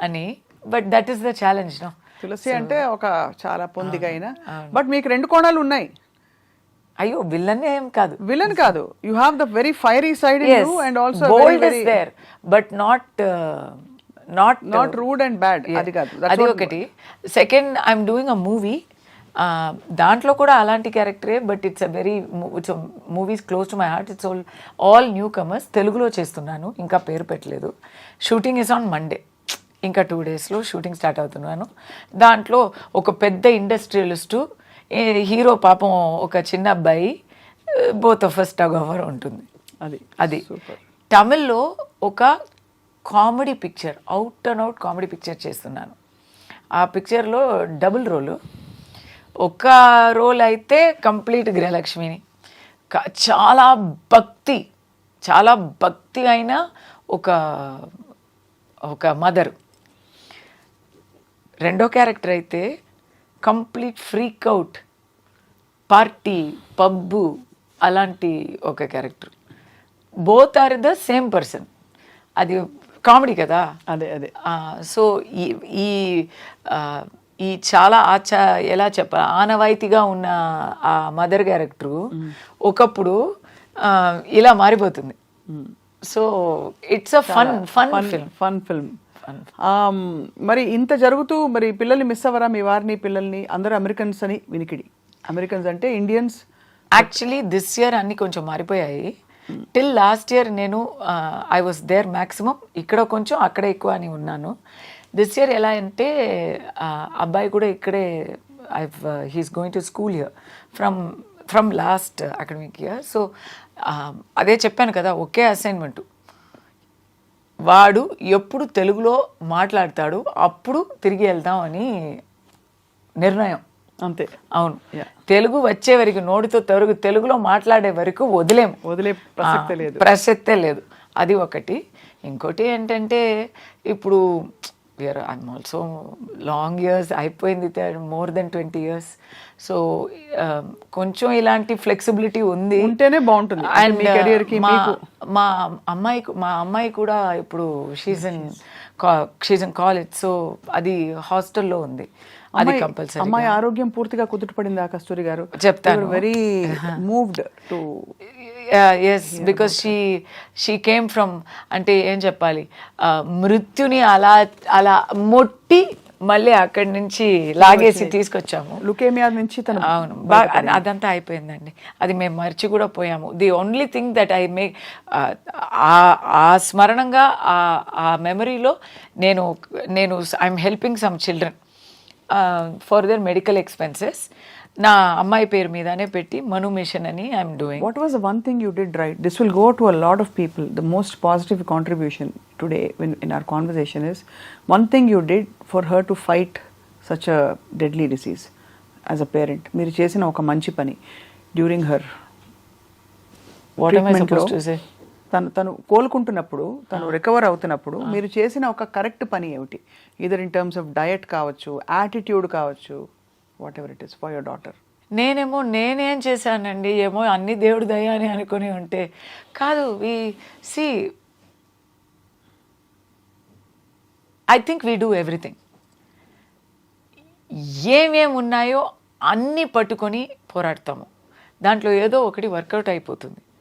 అని, but that is the challenge. No, Tulasi అంటే ఒక చాలా పొందిగా అయినా, బట్ మీకు 2 కోణాలు ఉన్నాయి. అయ్యో విలన్ ఏం కాదు, విలన్ కాదు, you have the very fiery side in you and also bold is there, but not rude and bad. అది కాదు, అది ఒకటి. Second, I'm doing a movie, దాంట్లో కూడా అలాంటి క్యారెక్టరే, but it's movies close to my heart. It's all newcomers. తెలుగులో చేస్తున్నాను, ఇంకా పేరు పెట్టలేదు. షూటింగ్ ఇస్ ఆన్ మండే, ఇంకా 2 daysలో షూటింగ్ స్టార్ట్ అవుతున్నాను. దాంట్లో ఒక పెద్ద ఇండస్ట్రియలిస్టు, హీరో పాపం ఒక చిన్న అబ్బాయి, both of us tug over ఉంటుంది. అది తమిళ్లో ఒక comedy picture, out and out comedy picture చేస్తున్నాను. ఆ పిక్చర్లో డబుల్ రోలు. ఒక రోల్ అయితే కంప్లీట్ గృహలక్ష్మిని, చాలా భక్తి అయిన ఒక మదర్, రెండో క్యారెక్టర్ అయితే complete freak out, party, pub అలాంటి ఒక character. Both are the same person. అది కామెడీ కదా. అదే అదే. సో ఈ ఈ చాలా ఎలా చెప్పాలి, ఆనవాయితీగా ఉన్న ఆ మదర్ క్యారెక్టరు ఒకప్పుడు ఇలా మారిపోతుంది. So it's a fun film. మరి ఇంత జరుగుతూ మరి పిల్లల్ని మిస్ అవ్వరా, మీ వారిని పిల్లల్ని? అందరూ అమెరికన్స్ అని వినికిడి. అమెరికన్స్ అంటే ఇండియన్స్. యాక్చువల్లీ దిస్ ఇయర్ అన్నీ కొంచెం మారిపోయాయి. టిల్ లాస్ట్ ఇయర్ నేను ఐ వాస్ దేర్ మ్యాక్సిమం, ఇక్కడ కొంచెం అక్కడ ఎక్కువ అని ఉన్నాను. దిస్ ఇయర్ ఎలా అంటే అబ్బాయి కూడా ఇక్కడే, he's going to school here from last academic year. So అదే చెప్పాను కదా, ఒకే అసైన్మెంటు. వాడు ఎప్పుడు తెలుగులో మాట్లాడతాడు అప్పుడు తిరిగి వెళ్దాం అని నిర్ణయం. అంతే. అవును, తెలుగు వచ్చే వరకు, నోటితో తెలుగులో మాట్లాడే వరకు వదిలే ప్రసక్తే లేదు. అది ఒకటి. ఇంకోటి ఏంటంటే ఇప్పుడు ఐఎమ్ ఆల్సో లాంగ్ ఇయర్స్ అయిపోయింది, మోర్ దెన్ 20 years. సో కొంచెం ఇలాంటి ఫ్లెక్సిబిలిటీ ఉంది, ఉంటేనే బాగుంటుంది. అండ్ మా అమ్మాయి కూడా ఇప్పుడు షీజ్ ఇన్ కాలేజ్. సో అది హాస్టల్లో ఉంది. అది కంపల్సరీ. అమ్మాయి ఆరోగ్యం పూర్తిగా కుదుటపడిందా కస్తూరి గారు? చెప్తాను. Very moved to us, because she came from, అంటే ఏం చెప్పాలి, మృత్యుని అలా అలా మొట్టి మళ్ళీ అక్కడి నుంచి లాగేసి తీసుకొచ్చాము. లుకేమియా నుంచి. అవును, అదంతా అయిపోయిందండి. అది మేము మర్చి కూడా పోయాము. The only thing that I make, ఆ స్మరణంగా ఆ మెమరీలో నేను I'm helping some children for their medical expenses. నా అమ్మాయి పేరు మీదనే పెట్టి మను మిషన్ అని I'm doing. What was the one thing you did right? This will go to a lot of people. The most positive contribution today in our conversation is one thing you did for her to fight such a deadly disease as a parent. మీరు చేసిన ఒక మంచి పని during her తను కోలుకుంటున్నప్పుడు, తను recover అవుతున్నప్పుడు మీరు చేసిన ఒక కరెక్ట్ పని ఏమిటి? Either in terms of diet కావచ్చు, యాటిట్యూడ్ కావచ్చు, what ever it is for your daughter. నేనేం చేశానండి, ఏమో అన్ని దేవుడి దయ అని అనుకుని ఉంటే కాదు. I think we do everything. ఏమేమి ఉన్నాయో అన్నీ పట్టుకొని పోరాడతాము. దాంట్లో ఏదో ఒకటి వర్కౌట్ అయిపోతుంది.